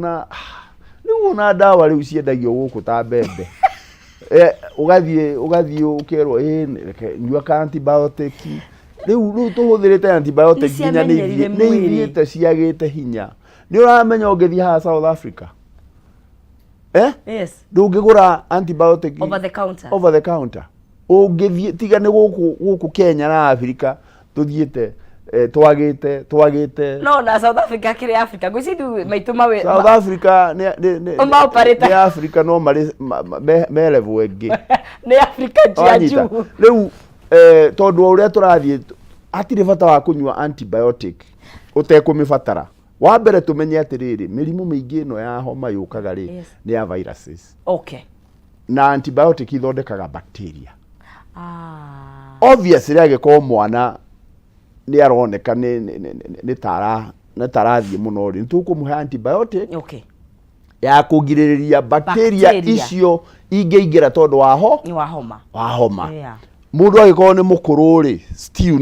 na dawa riu ciendagio guku ta mbembe ugathie ukerwo nyua antibiotic riu tuhuthirite antibiotic nginya ni ithiite ciagite hinya ni uramenya ungethi ha South Africa yes ndungigura antibiotic over the counter ungethi tiga ni guku Kenya na Africa tuthiite twagite no na South Africa kiri Africa gwicidu maituma we South Africa ni Africa no mari me level engi ni Africa jaju riu tondu uria turathie atire bata wa kunywa antibiotic utekumibatara wa mbere tumenye atiriri mirimu mingi no ya homa yukaga ri ni ya viruses na antibiotic ithondekaga bacteria obviously ageko mwana ni aroneka ni tarathie muno ri tukumuhe antibiotic ya kugiririria bacteria icio ingeingira tondu wa homa mundu agiko ni mukuru ri still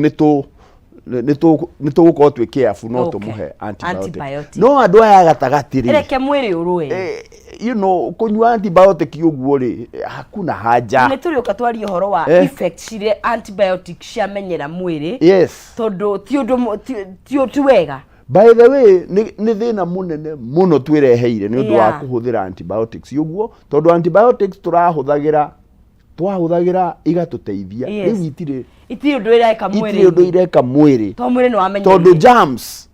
ni tugukorwo twi careful no tumuhe antibiotic no andu aya gatagati ri reke mwiri urue kunywa antibiotic uguo ri hakuna haja ni turioka twari horo wa effect cire antibiotic ciamenyera mwiri tondu ti undu wega by the way ni thina munene muno twireheire ni undu wa kuhuthira antibiotics uguo tondu antibiotics twahuthagira igatuteithia riu itiri undu ireka mwiri tondu germs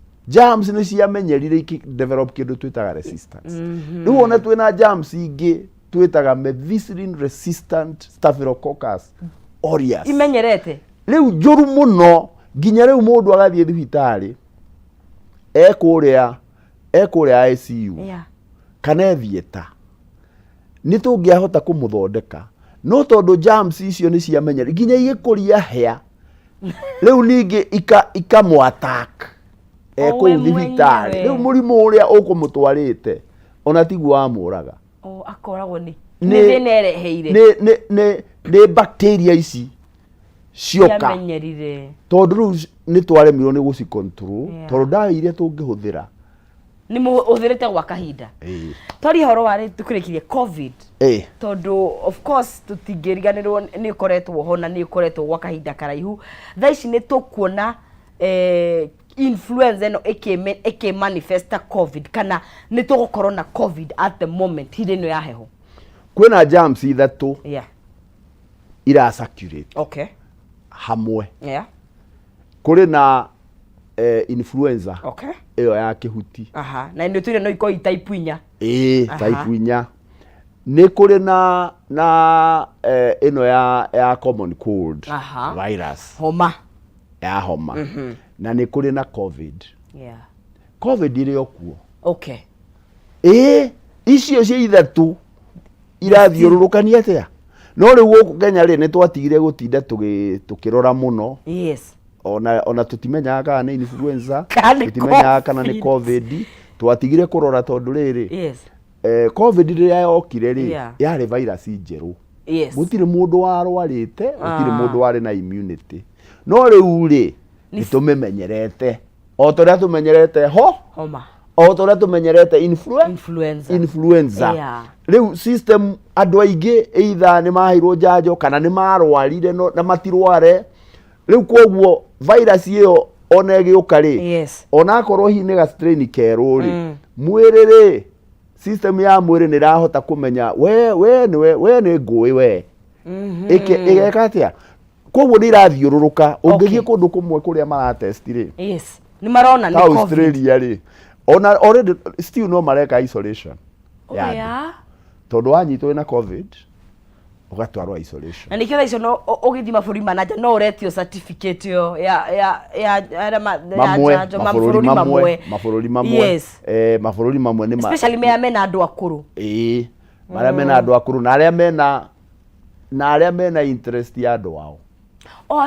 ni ciamenyerire develop kindu twitaga resistance riu ona twina germs ingi twitaga methicillin resistant staphylococcus aureus imenyerete riu njuru muno nginya riu mundu agathie thibitari ekuria ICU kana ethieta ni tungiahota kumuthondeka no tondu germs icio ni ciamenyerire nginya igikuria hea riu ningi ikamu-attack thibitari riu murimu uria ukumutwarite ona tigwa amuraga akoragwo ni thina ereheire ni bacteria ici cioka tondu riu ni twaremirwo ni guci control tondu dawa iria tungihuthira ni muthirite gwa kahinda tori horo wari tukurikirie covid tondu of course tutingiriganirwo ni koretwo hona ni koretwo gwa kahinda karaihu thaici ni tukuona influenza no eke manifesta covid kana ni tugukorwo na covid at the moment hinde no ya heho kwina germs ithatu ira circulate hamwe kuri na influenza iyo ya kihuti na ndio tuli no iko type 4 type 4 ni kuri na ino ya common cold virus homa na ni kuri na covid covid ile okuo icio cia ithatu irathiururukania atia no riu guku Kenya ri ni twatigire gutinda tukirora muno ona tutimenyaga kana ni influenza tutimenyaga kana ni covid twatigire kurora tondu riri covid ria yokire ri yari virus njeru gutire mundu warwarite gutire mundu wari na immunity no riu ri nitumemenyerete o toria tumenyerete homa o toria tumenyerete influenza riu system andu aingi either ni mahirwo njanjo kana ni marwarire na matirware riu koguo virus iyo ona giuka ri ona korwo hine ga strain keru ri mwiri ri system ya mwiri ni rahota kumenya we ni ngui we igeka atia koguo ni irathiururuka ungithie kundu kumwe kuria mara test ri ni marona ni covid Australia ri ona already still no mareka isolation tondu wanyitwo na covid ugatwarwa isolation na nikio icio no ugithima buri manager no uretio certificate yo ya maburi mamwe maburi mamwe ni especially mena andu akuru maria mena andu akuru na aria mena interest ya andu wao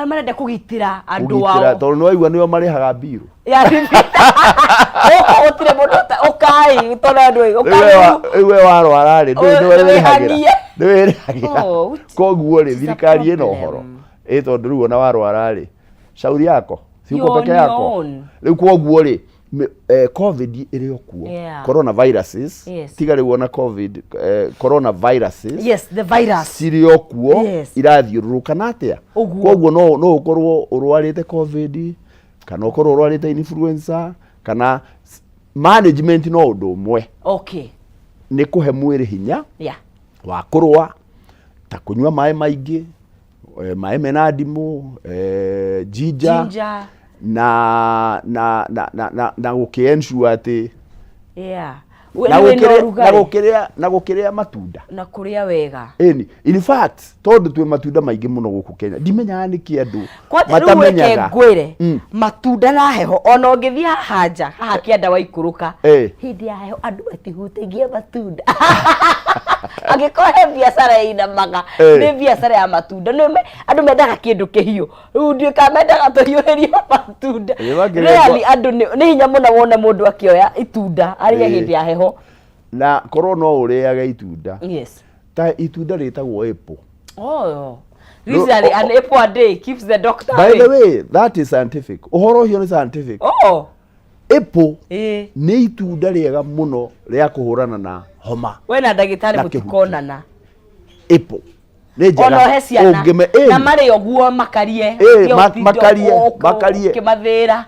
marenda kugitira andu wao tondu no aigua nio marihaga biru otire mundu ukai tondu andu iwe warwara ri niwe koguo ri thirikari ino horo tondu riu ona warwara ri shauri yako si uko peke yako leo kwoguo ri covid iri okuo coronaviruses tiga ri wona covid coronaviruses yes the virus siri okuo irathiururuka natia kwoguo no ukorwo urwarite covid kana ukorwo urwarite influenza kana management no undu umwe ni kuhe mwiri hinya wa kurwa ta kunywa maĩ maingĩ maĩ mena ndimũ ginger na gũkĩensure atĩ na gũkĩrĩa matunda na kũrĩa wega in fact tondu twĩ matunda maingĩ mũno gũkũ Kenya ndimenyaga nĩkĩ andũ matamenyaga ngwĩre matunda na heho ona ũngĩthiĩ haja haha kĩanda waikũrũka hĩndĩ ya heho andũ matihutagia matunda agĩkohe biacara inamaga nĩ biacara ya matunda andũ mendaga kĩndũ kĩhiũ rĩu ndiũka mendaga tũhiũhĩrio matunda really andũ nĩ hinya mũno wona mũndũ akĩoya itunda arĩa hĩndĩ ya heho na korwo no ũrĩage itunda ta itunda rĩtagwo apple usually an apple a day keeps the doctor by the way that is scientific ũhoro ũcio nĩ scientific apple nĩ itunda rĩega mũno rĩa kũhũrana na homa we na ndagĩtarĩ mũtikonana apple nĩ njega na marĩ oguo makarie kĩmathĩra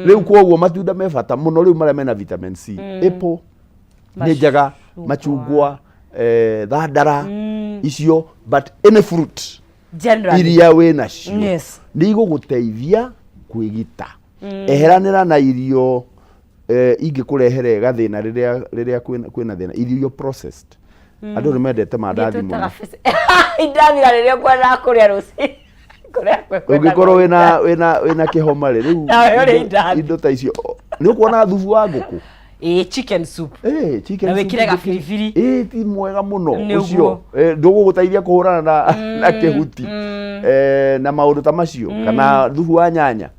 rĩu kwoguo matunda me bata mũno rĩu marĩa mena vitamin C apple nĩ njega machungwa thandara icio but any fruit iria we nacio nĩ igũgũteithia kwĩgita eheranĩra na irio ingĩkũrehere gathĩna rĩrĩa kwĩna thĩna irio processed andũ nĩ mendete mandathi mũno indathira rĩrĩa kwenda kũrĩa rũciinĩ ũngĩkorwo wĩna kĩhoma rĩu indo ta icio nĩ ũkuona thubu wa ngũkũ chicken soup chicken soup na wĩkĩre gabiribiri ti mwega mũno ũcio ndũgũgũteithia kũhũrana na kĩhuti na maũndũ ta macio kana thubu wa nyanya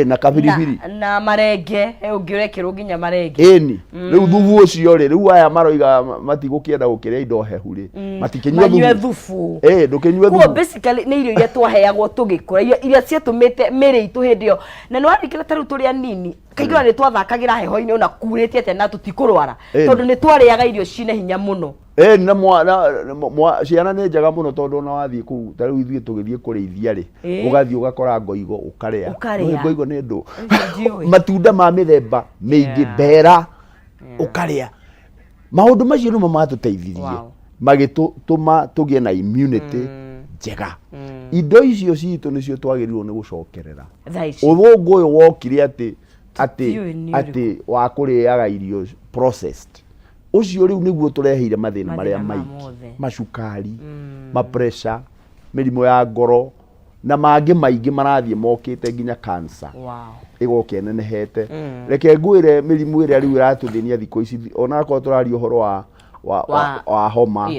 na kabiribiri na marenge ũngĩrekĩrwo nginya marenge rĩu thubu ũcio rĩu aya maroiga matigũkĩenda gũkĩrĩa indo hehu matikĩnyua thubu ndũkĩnyue thubu basically nĩ irio iria twaheagwo tũgĩkũra iria ciatũmĩte mĩrĩ itũ hĩndĩ ĩyo na nĩ warikĩra tarĩu tũrĩ anini kaingĩ nĩ twathakagĩra heho-inĩ ona kurĩtie atĩ na tũtikũrwara tondũ nĩ twarĩaga irio cina hinya mũno na ciana nĩ njega mũno tondũ ona wathiĩ kũu tarĩu ithuĩ tũgĩthiĩ kũrĩithia rĩ ũgathiĩ ũgakora ngoigo ũkarĩa ngoigo nĩ ndũ matunda ma mĩthemba mĩingĩ mbera ũkarĩa maũndũ macio nĩmo matũteithirie magĩtũma tũgĩe na immunity njega indo icio citũ nĩcio twagĩrĩirwo nĩ gũcokerera ũthũngũ ũyũ wokire atĩ wa kũrĩaga irio processed ucio riu niguo tureheire mathina maria maingĩ macukari pressure mĩrimũ ya ngoro na mangĩ maingĩ marathie mokite nginya cancer igoke nenehete reke ngwire mĩrimũ ĩrĩa riu iratuthinia thikũ ici ona ko tũraria ũhoro wa homa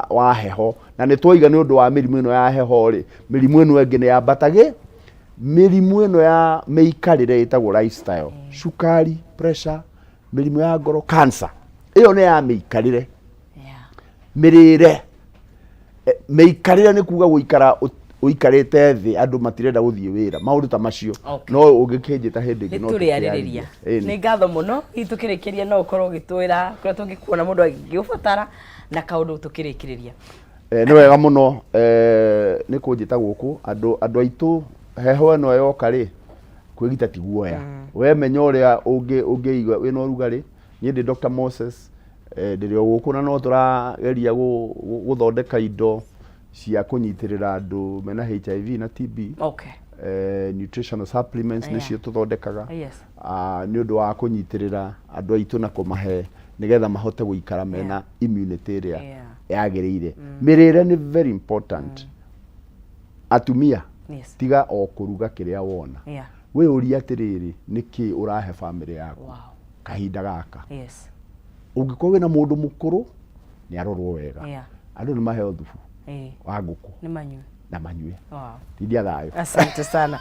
wa heho na nĩ twoiga nĩ ũndũ wa mĩrimũ ĩno ya heho rĩ mĩrimũ ĩno ĩngĩ nĩ yambatage mĩrimũ ĩno ya mĩikarĩre ĩtagwo lifestyle cukari pressure mĩrimũ ya ngoro cancer iyo nĩ ya mĩikarĩre mĩrĩre mĩikarĩre nĩ kuga gũikara ũikarĩte thĩ andũ matirenda gũthiĩ wĩra maũndũ ta macio no ũngĩkĩnjĩta hĩndĩ ĩngĩ no tũrĩarĩrĩria nĩ ngatho mũno itũkĩrĩkĩria no ũkorwo ũgĩtwĩra kũrĩa tũngĩkuona mũndũ angĩũbatara na kaũndũ tũkĩrĩkĩrĩria nĩ wega mũno nĩ kũnjĩta gũkũ andũ aitũ heho ĩno yoka rĩ kwĩgita ti guoya we menya ũrĩa ũngĩigua wĩna ũrugarĩ niĩ ndĩ Dr. Moses ndĩrĩ gũkũ na no tũrageria gũthondeka indo cia kũnyitĩrĩra andũ mena HIV na TB nutritional supplements nĩcio tũthondekaga nĩ ũndũ wa kũnyitĩrĩra andũ aitũ na kũmahe nĩgetha mahote gũikara mena immunity ĩrĩa yagĩrĩire mĩrĩre nĩ very important atumia tiga o kũruga kĩrĩa wona we ũria atĩrĩrĩ nĩkĩ ũrahe family yako kahinda gaka ũngĩkorwo wĩna mũndũ mũkũrũ nĩ arorwo wega andũ nĩ maheo thubu wa ngũkũ na manyue tithia thayo asante sana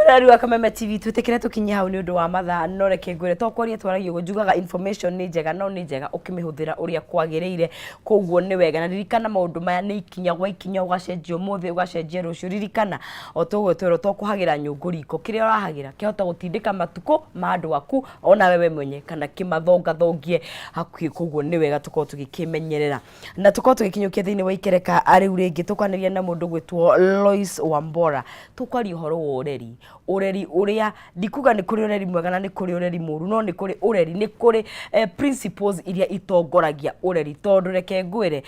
Mwirari wa Kameme TV twetekere tukinya hau ni undu wa mathaa no reke ngwire to kwaria twaragio gujugaga information ni njega no ni njega ukimihuthira uria kwagiriire koguo ni wega na ririkana maundu maya ni ikinya gwa ikinya ugacenjio muthi ugacenjia rucio ririkana o to gwetwero to kuhagira nyungu riko kiria urahagira kihota gutindika matuko ma andu aku ona wewe mwenye kana kimathonga thongie hakuhi koguo ni wega tuko tugikimenyerera na tuko tugikinyukia thiini wa ikereka ari uringi tukaniria na mundu gwitwo Lois Wambora tukwari uhoro wa ureri uria ndikuga ni kuri ureri mwega na ni kuri ureri muru no ni kuri ureri ni kuri principles iria itongoragia ureri tondu reke ngwire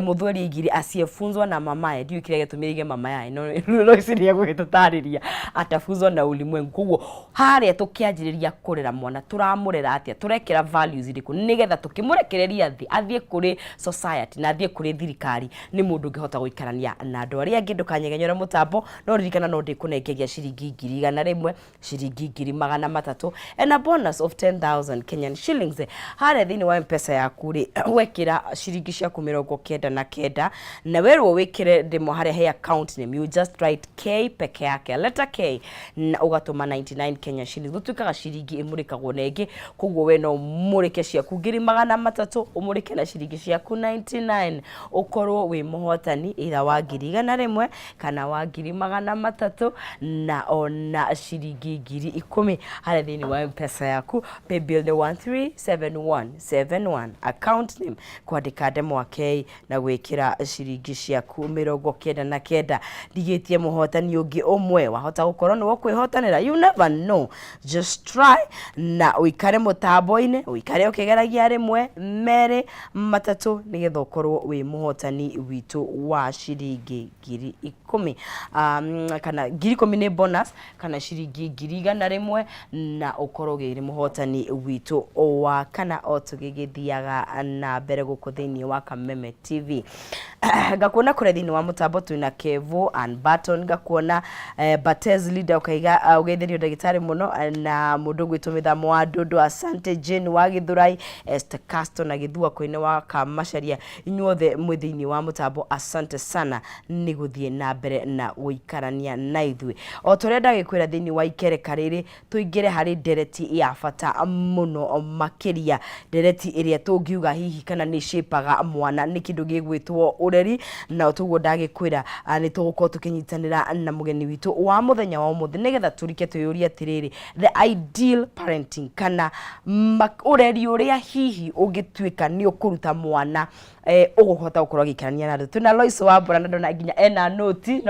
muthweri igiri asiefunzwa na mamae ndio kile getumirige mama yae no Lois ni agwitutariria atafunzwa na ulimwengu koguo haria tukianjiriria kurera mwana turamurera atia turekera values iriku nigetha tukimurekereria athie kuri society na athie kuri thirikari ni mundu ngihota guikarania na andu aria angi ndukanyegenyora mutambo no ririkana no ndikunengegia ciringi 100 ciringi 300 and a bonus of 10,000 Kenyan shillings hare thini wa mpesa yaku ri wekira ciringi ciaku 99 na werwo wikire ndimo hare he account name you just write K peke yake letter K na ugatuma 99 Kenyan shillings gutuikaga ciringi imurikagwo nengi koguo we no murike ciaku 300 umurike na ciringi ciaku 99 ukorwo wi muhotani ira wa 100 kana wa 300 na ona ciringi 10,000 hare thini wa mpesa yaku pay bill 137171 account name kwandika ndemo K na gwikira ciringi ciaku 99 ndigitie muhotani ungi umwe wahota gukorwo ni wo kwihotanira you never know just try na uikare mutambo-ini uikare ukigeragia rimwe mere matatu nigetha ukorwo wi muhotani witu wa ciringi 10,000 kana 10,000 ni bonus kana ciringi 100 na ukorwo giri muhotani witu wa kana otugigithiaga na mbere guku thiini wa Kameme TV gakuona kure thiini wa mutambo twina Kevo and Button gakuona Batez leader ukaiga ugetherio ndagitari muno na mundu gwitumithamo wa Dodo asante Jane wa Githurai Esther Castro na Githua koine wa Kamacharia inyuothe mwithiini wa mutambo asante sana ni guthie na mbere na guikarania na ithui o turenda gikwira thiini wa ikereka riri tuingire hari dereti ya fata muno makiria dereti iria tungiuga hihi kana ni shapeaga mwana ni kindu gigwitwo ureri na tuguo ndagikwira ni tuguko tukinyitanira na mugeni witu wa muthenya wa umuthi nigetha turike tuyuria atiriri the ideal parenting kana ureri uria hihi ungituika ni ukuruta mwana uguhota gukorwo gikarania na andu tuna Lois Wambora na ndona nginya ena noti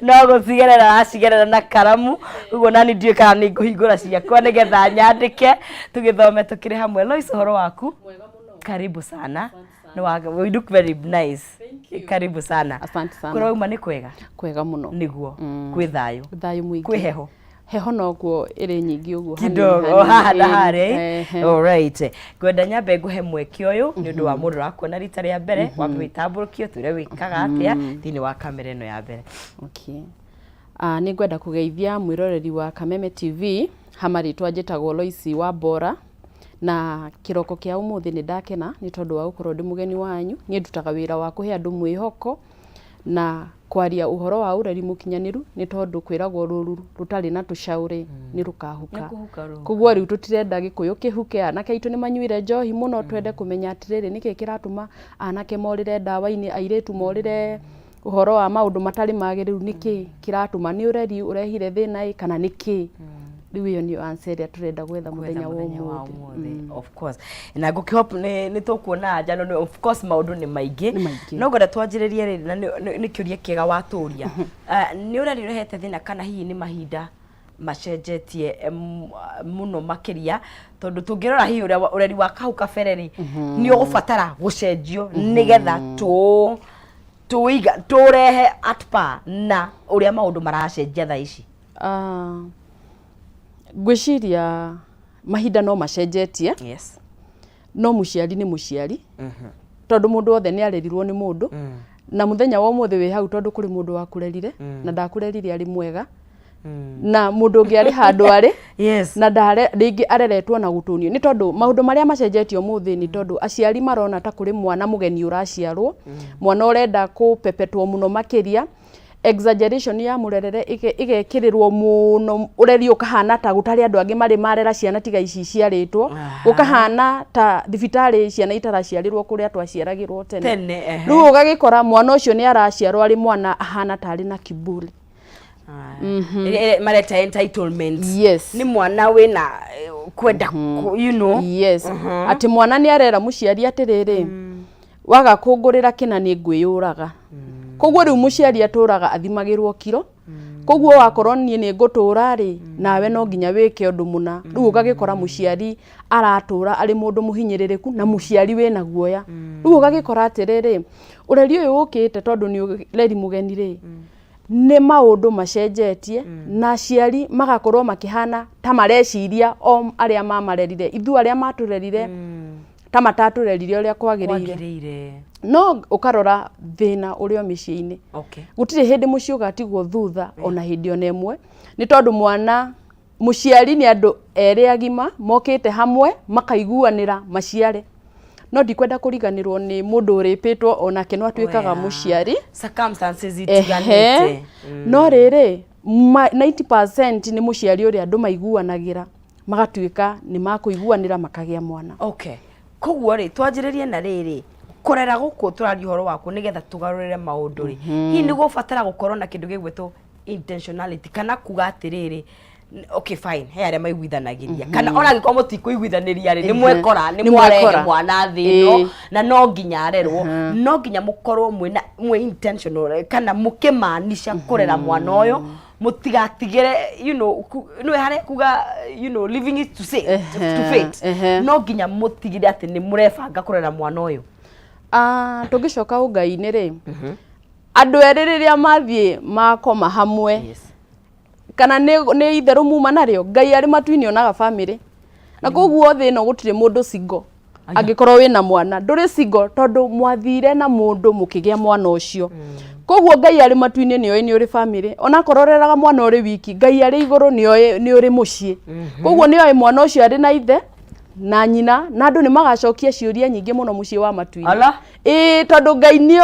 no gucigerera acigerera na karamu uguo nani ndiye kana ni nguhingura ciakwa nigetha nyandike tugithome tukire hamwe Lois horo waku mwega muno karibu sana no we look very nice karibu sana asante sana kura uma ni kwega muno niguo kwi thayu mwingi kwi heho heho noguo iri nyingi uguo kidogo hare all right gwenda nyambe nguhe mweke uyu ni undu wa mundu rakuona rita ria mbere wambe itamburukio twire wikaga atia thini wa kamera ino ya mbere okay ni ngwenda kugeithia mwiroreri wa Kameme TV hamaritwa njitagwo Lois Wambora na kiroko kia umuthi ni ndakena ni tondu wa gukorwo ndi mugeni wanyu ni ndutaga wira wa kuhe andu mwihoko na kwaria uhoro wa ureri mukinyaniru ni tondu kwiragwo ruru rutari na tushauri ni rukahuka kuguo riu tutirenda gikuyu kihuke anake itu ni manyuire njohi muno twende kumenya atiriri niki kiratuma anake morire ndawa-ini airetu morire uhoro wa maundu matari magiriru niki kiratuma ni ureri urehire thina kana niki riu yo ni answer ya turenda gwetha muthenya wa umuthi of course na ngukihope ni tukuona anja no of course maundu ni maingi no gwenda twanjiririe riri na ni kiuria kiega waturia ni ureri urehete thina kana hihi ni mahinda macenjetie muno makiria tondu tungirora hihi ureri wa kau kabereri ni ugubatara gucenjio nigetha turehe atpa na uria maundu maracenjia tha ici gwiciria mahinda no macenjetie yes no muciari ni muciari tondu mundu othe ni arerirwo ni mundu na muthenya wa umuthi wi hau tondu kuri mundu wakurerire na ndakurerire ari mwega na mundu ungi ari handu ari yes na ndare ringi areretwo na gutunio ni tondu maundu maria macenjetio muthi ni tondu aciari marona ta kuri mwana mugeni uraciarwo mwana urenda kupepetwo muno makiria exaggeration ya murerere igekirirwo muno ureri ukahana ta gutari andu angi mari marera ciana tiga ici ciaritwo ukahana ta thibitari ciana itaraciarirwo kuria twaciaragirwo tene riu ugagikora mwana ucio ni araciarwo ari mwana ahana tari na kiburi mareta entitlement yes ni mwana wina kwenda you know yes ati mwana ni arera muciari atiriri waga kungurira kina ni ngwiyuraga koguo riu muciari aturaga athimagirwo kiro koguo wakorwo nie ni ngutura ri nawe no nginya wike undu muna riu ugagikora muciari aratura ari mundu muhinyiririku na muciari wina guoya riu ugagikora atiriri ureri uyu ukite tondu ni ureri mugeni ri ni maundu macenjetie na aciari magakorwo makihana ta mareciria o aria mamarerire ithu aria maturerire ta mataturerire uria kwagirire no ukarora thina urio micii-ini gutire hindi mucii ugatigwo thutha ona hindi ona imwe ni tondu mwana muciari ni andu eri agima mokite hamwe makaiguanira maciare no ndikwenda kuriganirwo ni mundu uripitwo onake no atuikaga muciari circumstances itiganite no riri 90% ni muciari uri andu maiguanagira magatuika ni makuiguanira makagia mwana koguo ri twanjiririe na riri kurera guku turari horo waku nigetha tugarurire maundu ri hi ni gubatara gukorwo na kindu gigwetwo intentionality kana kuga atiriri fine he aria maiguithanagiria kana ona giko mutikuiguithaniria ri ni mwekora ni mwarehe mwana thino na no nginya arerwo no nginya mukorwo mwe intentional kana mukimaanisha kurera mwana uyu mutigatigire no hare kuga living it to fate no nginya mutigire ati ni murefanga kurera mwana uyu tugicoka ungai-ini ri andu eri riria mathie makoma hamwe kana ni itheru muma nario Ngai ari matuini onaga family na koguo thino gutire mundu single angikorwo wina mwana nduri single tondu mwathire na mundu mukigia mwana ucio koguo Ngai ari matuini ni uri family ona kororeraga mwana uri wiki Ngai ari iguru ni uri mucii koguo ni mwana ucio ari na ithe na nyina na andu ni magacokia ciuria nyingi muno mucii wa matuini tondu Ngai ni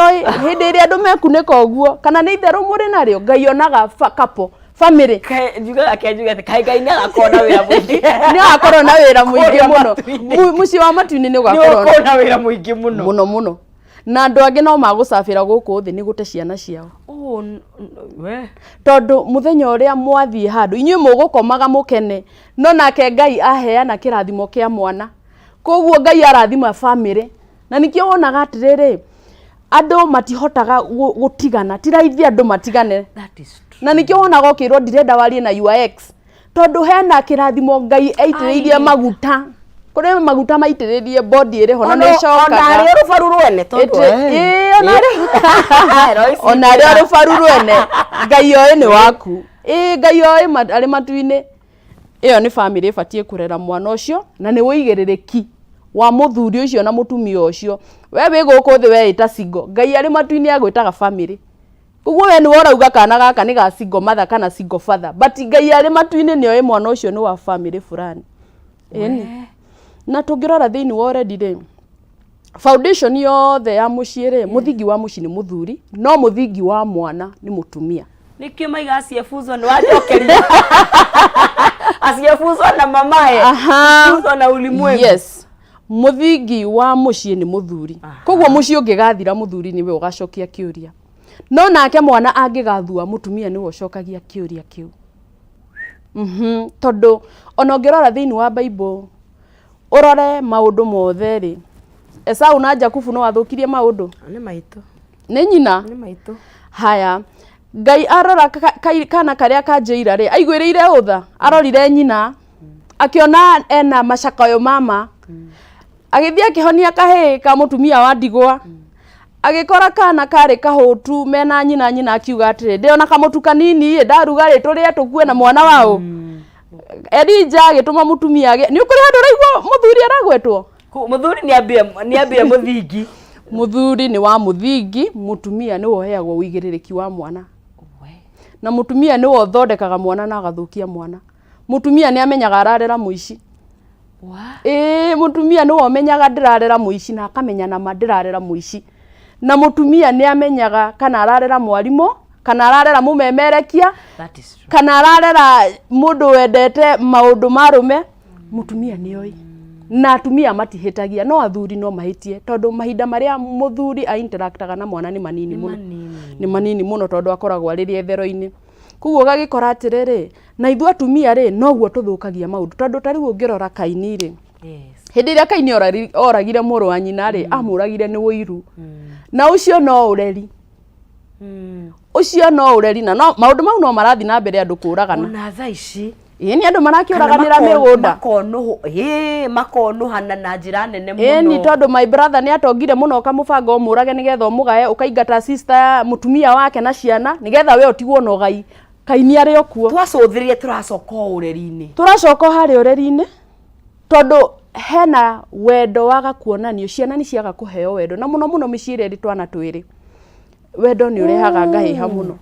hindi iri andu mekunika uguo kana ni itheru muri nario Ngai onaga couple family juga kai Ngai ni agakona wira muingi ni agakorwo na wira muingi muno mucii wa matuini ni ugakorwo na wira muingi muno na andu angi no magucabira guku thi ni gute ciana ciao tondu muthenya uria mwathie handu inyuĩ mugukomaga mukene no nake Ngai aheana kirathimo kia mwana koguo Ngai arathima family na nikio wonaga atiriri andu matihotaga gutigana tiraithia andu matigane na nikio wonaga okirwo ndirenda warie na your ex tondu hena kirathimo Ngai aitiririe maguta kore maguta maitiririe body iri ho na ni coka ona ri rufaru rwene tondu ona ri rufaru rwene Ngai oyo ni waku Ngai oyo ari matuini iyo ni family ibatie kurera mwana ucio na ni wigiririki wa muthuri ucio na mutumia ucio we wiguku thi we ita single Ngai ari matuini agwitaga family koguo we ni worauga kana gaka ni ga single mother kana single father but Ngai ari matuini ni oyo mwana ucio ni wa family fulani na tungirora thiini wa already ri foundation yothe ya mucii ri muthingi wa mucii ni muthuri no muthingi wa mwana ni mutumia nikio maiga aciefunzwo ni wajokeria aciefunzwo na mamae aciefunzwo na ulimwengu yes muthingi wa mucii ni muthuri koguo mucii ungigathira muthuri niwe ugacokia kiuria no nake mwana angigathua mutumia niwe ucokagia kiuria kiu tondu ona ngirora thiini wa Bible urore maundu mothe ri Esau na Jakubu no wathukirie maundu ni maito ni nyina ni maito haya Ngai arora kana karia kanjeira ri aiguiriire utha arorire nyina akiona ena macakayo mama agithia kihonia kahe ka mutumia wa ndigwa agikora kana kari kahutu mena nyina akiuga atire ndiona kamutu kanini ndaruga ri turie tukue na mwana wao Elija agituma mutumia ni ukuri handu raigwo muthuri aragwetwo muthuri ni ambie muthingi muthuri ni wa muthingi mutumia ni woheagwo wigiririki wa mwana na mutumia ni wothondekaga mwana na agathukia mwana mutumia ni amenyaga ararera muici mutumia ni womenyaga ndirarera muici na akamenya na ndirarera muici na mutumia ni amenyaga kana ararera mwarimu kana ararera mumemerekia kana ararera mundu wendete maundu marume mutumia nioi na atumia matihitagia no athuri no mahitie tondu mahinda maria muthuri a interactaga na mwana ni manini muno ni manini muno tondu akoragwo ariri ethero-ini kuguo gagikora atiriri na ithu atumia ri noguo tuthukagia maundu tondu tariu ungirora Kaini ri hindi iria Kaini oragire muru wa nyina ri amuragire ni wiru na ucio no ureri ucio no ureri na no maundu mau no marathi na mbere andu kuragana ona thaa ici ni andu marakiuraganira migunda makonuhana na njira nene muno ni tondu my brother ni atongire muno kamubango umurage nigetha umugae ukaingata sister mutumia wake na ciana nigetha we utigwo no gai Kaini ari okuo twacuthirie turacoka ureri-ini turacoka hari ureri-ini tondu hena wendo waga kuonanio ciana ni ciaga kuheo wendo na muno muno miciri ri twana twiri wendo ni urehaga ngahiha muno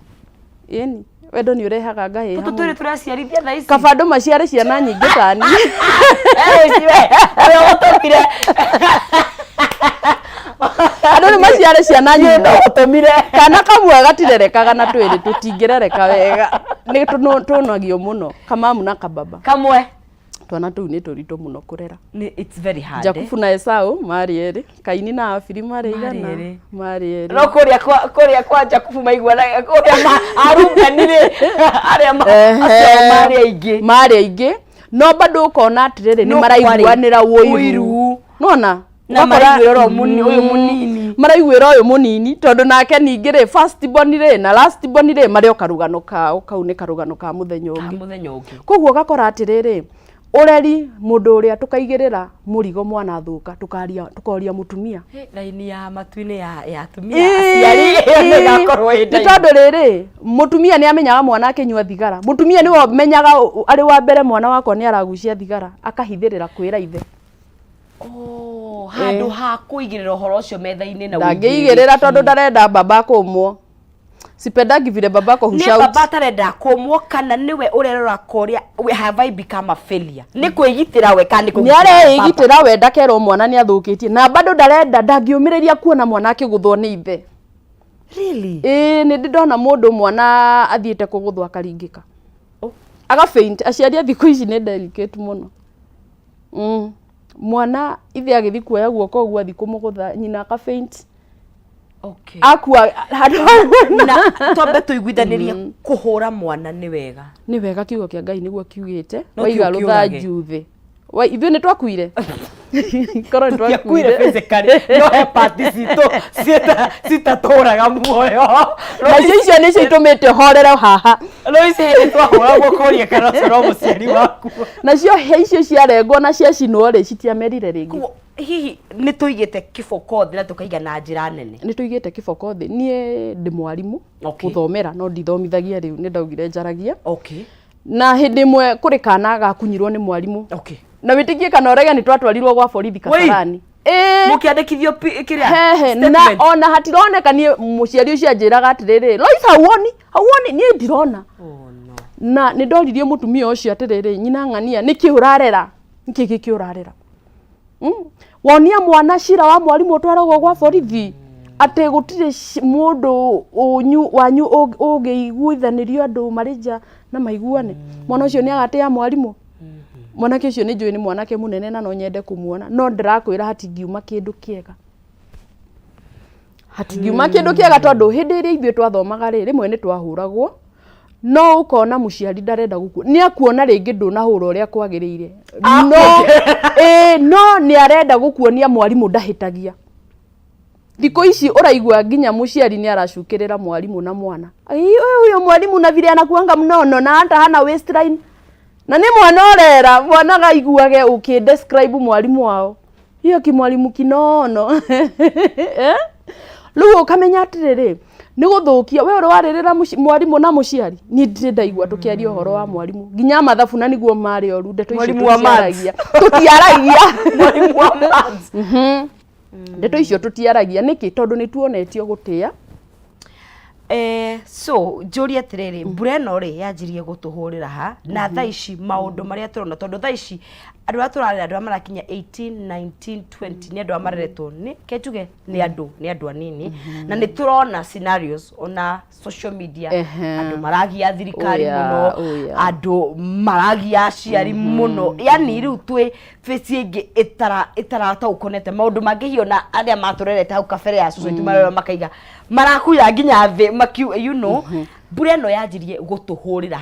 yani wendo ni urehaga ngahiha muno tuturi turaciarithia thaa ici kabandu maciare ciana nyingi tani andu ni maciare ciana nyingi utumire kana kamwe gatirerekaga na twiri tutingirereka wega ni tunagio muno kamamu na kababa kamwe twana tu ni turitu muno kurera it's very hard Jakubu na Esau mari eri Kaini na Afiri mari igana mari eri no kuria kwa Jakubu maigwa na kuria arunganire aria mari aingi no bado ukona atiriri ni maraiguanira wiru nona na maraiguira uyu munini maraiguira uyu munini tondu nake ningire first born ri na last born ri mari okarugano kao kau ni karugano ka muthenya ungi koguo gakora atiriri ureri mundu uria tukaigirira murigo mwana thuka tukoria mutumia laini ya matuini ya atumia aciari ni gakorwo ni tondu riri mutumia ni amenyaga mwana akinywa thigara mutumia ni wo menyaga ari wa mbere mwana wakwa ni aragucia thigara akahithirira kwira ithe handu ha kuigirira uhoro ucio metha-ini na ndangigirira tondu ndarenda baba kumwo sipendagi vile babako hushout ni baba tarenda kumwo kana niwe urerora koria have I become a failure ni kwigitira we kandi ni are igitira we ndakero mwana ni athukitie na bado ndarenda ndangiumiriria kuona mwana akiguthwo ni ithe really ni ndona mundu mwana athiete kuguthwa akaringika aga faint aciari thikũ ici ni delicate muno mwana ithe agithi kuoya guoko gwa thikũ mugutha nyina aka faint okay akua na tombe tuiguithanirie kuhura mwana ni wega kiugo kia Ngai niguo kiugite waiga ruthanju thi wa ithu ni twakuire koro ni twakuire physically no he party sitatoraga muoyo na icio ni cio itumite horere haha Loise he twahura gukoria kana coro muciari waku na cio he icio ciarengwo na cia cinwo ri citiamerire ringi hihi ni tuigite kiboko thina tukaiga na njira nene ni tuigite kiboko thi nie ndi mwarimu guthomera no ndithomithagia riu ni ndaugire njaragia na hindi imwe kuri kana gakunyirwo ni mwarimu na witigie kana orega ni twatwarirwo gwa borithi Kasarani mukiandikithio kiria na ona hatironeka ni muciari ucio anjiraga atiriri Lois hauoni ni ndirona na ni ndoririe mutumia ucio atiriri nyina ng'ania niki urarera niki giki urarera wonia mwana cira wa mwarimu utwaragwo gwa borithi ate gutire mundu wanyu ugeiguithanirio andu marija na maiguane mwana ucio ni agatea mwarimu mwanake ucio ni njui ni mwanake munene na no nyende kumuona no ndirakwira hatingiuma kindu kiega tondu hindi iria ithuĩ twathomaga rimwe ni twahuragwo no ukona muciari ndarenda gukua ni akuona ringi ndunahura uria kwagiriire no ni arenda gukuonia mwarimu ndahitagia thikũ ici uraigua nginya muciari ni aracukirira mwarimu na mwana uyu mwarimu na vile anakuanga mnono na hata hana waistline na ni mwana orera mwana gaiguage ukidescribe mwarimu wao hiyo kimwarimu kinono Lugo kamenya atiriri ni guthukia we uri waririra mwarimu na muciari ni ndaigua tukiaria uhoro wa mwarimu nginya mathabu na niguo mari oru ndeto icio tutiaragia mwarimu wa maths ndeto icio tutiaragia niki tondu ni tuonetio gutia so njuri atiriri mbura ino ri yanjirie gutuhurira ha na thaa ici maundu maria turona tondu thaa ici andu aturarira andu amarakinya 18 19 20 ni andu amareretwo ni kejuge ni andu anini na ni turona scenarios ona social media andu maragia thirikari muno andu maragia aciari muno yani riu twi face ingi itarata ukonete maundu mangihiona aria maturerete hau kabere ya society marero makaiga marakuya nginya thi you know mbura ino yanjirie gutuhurira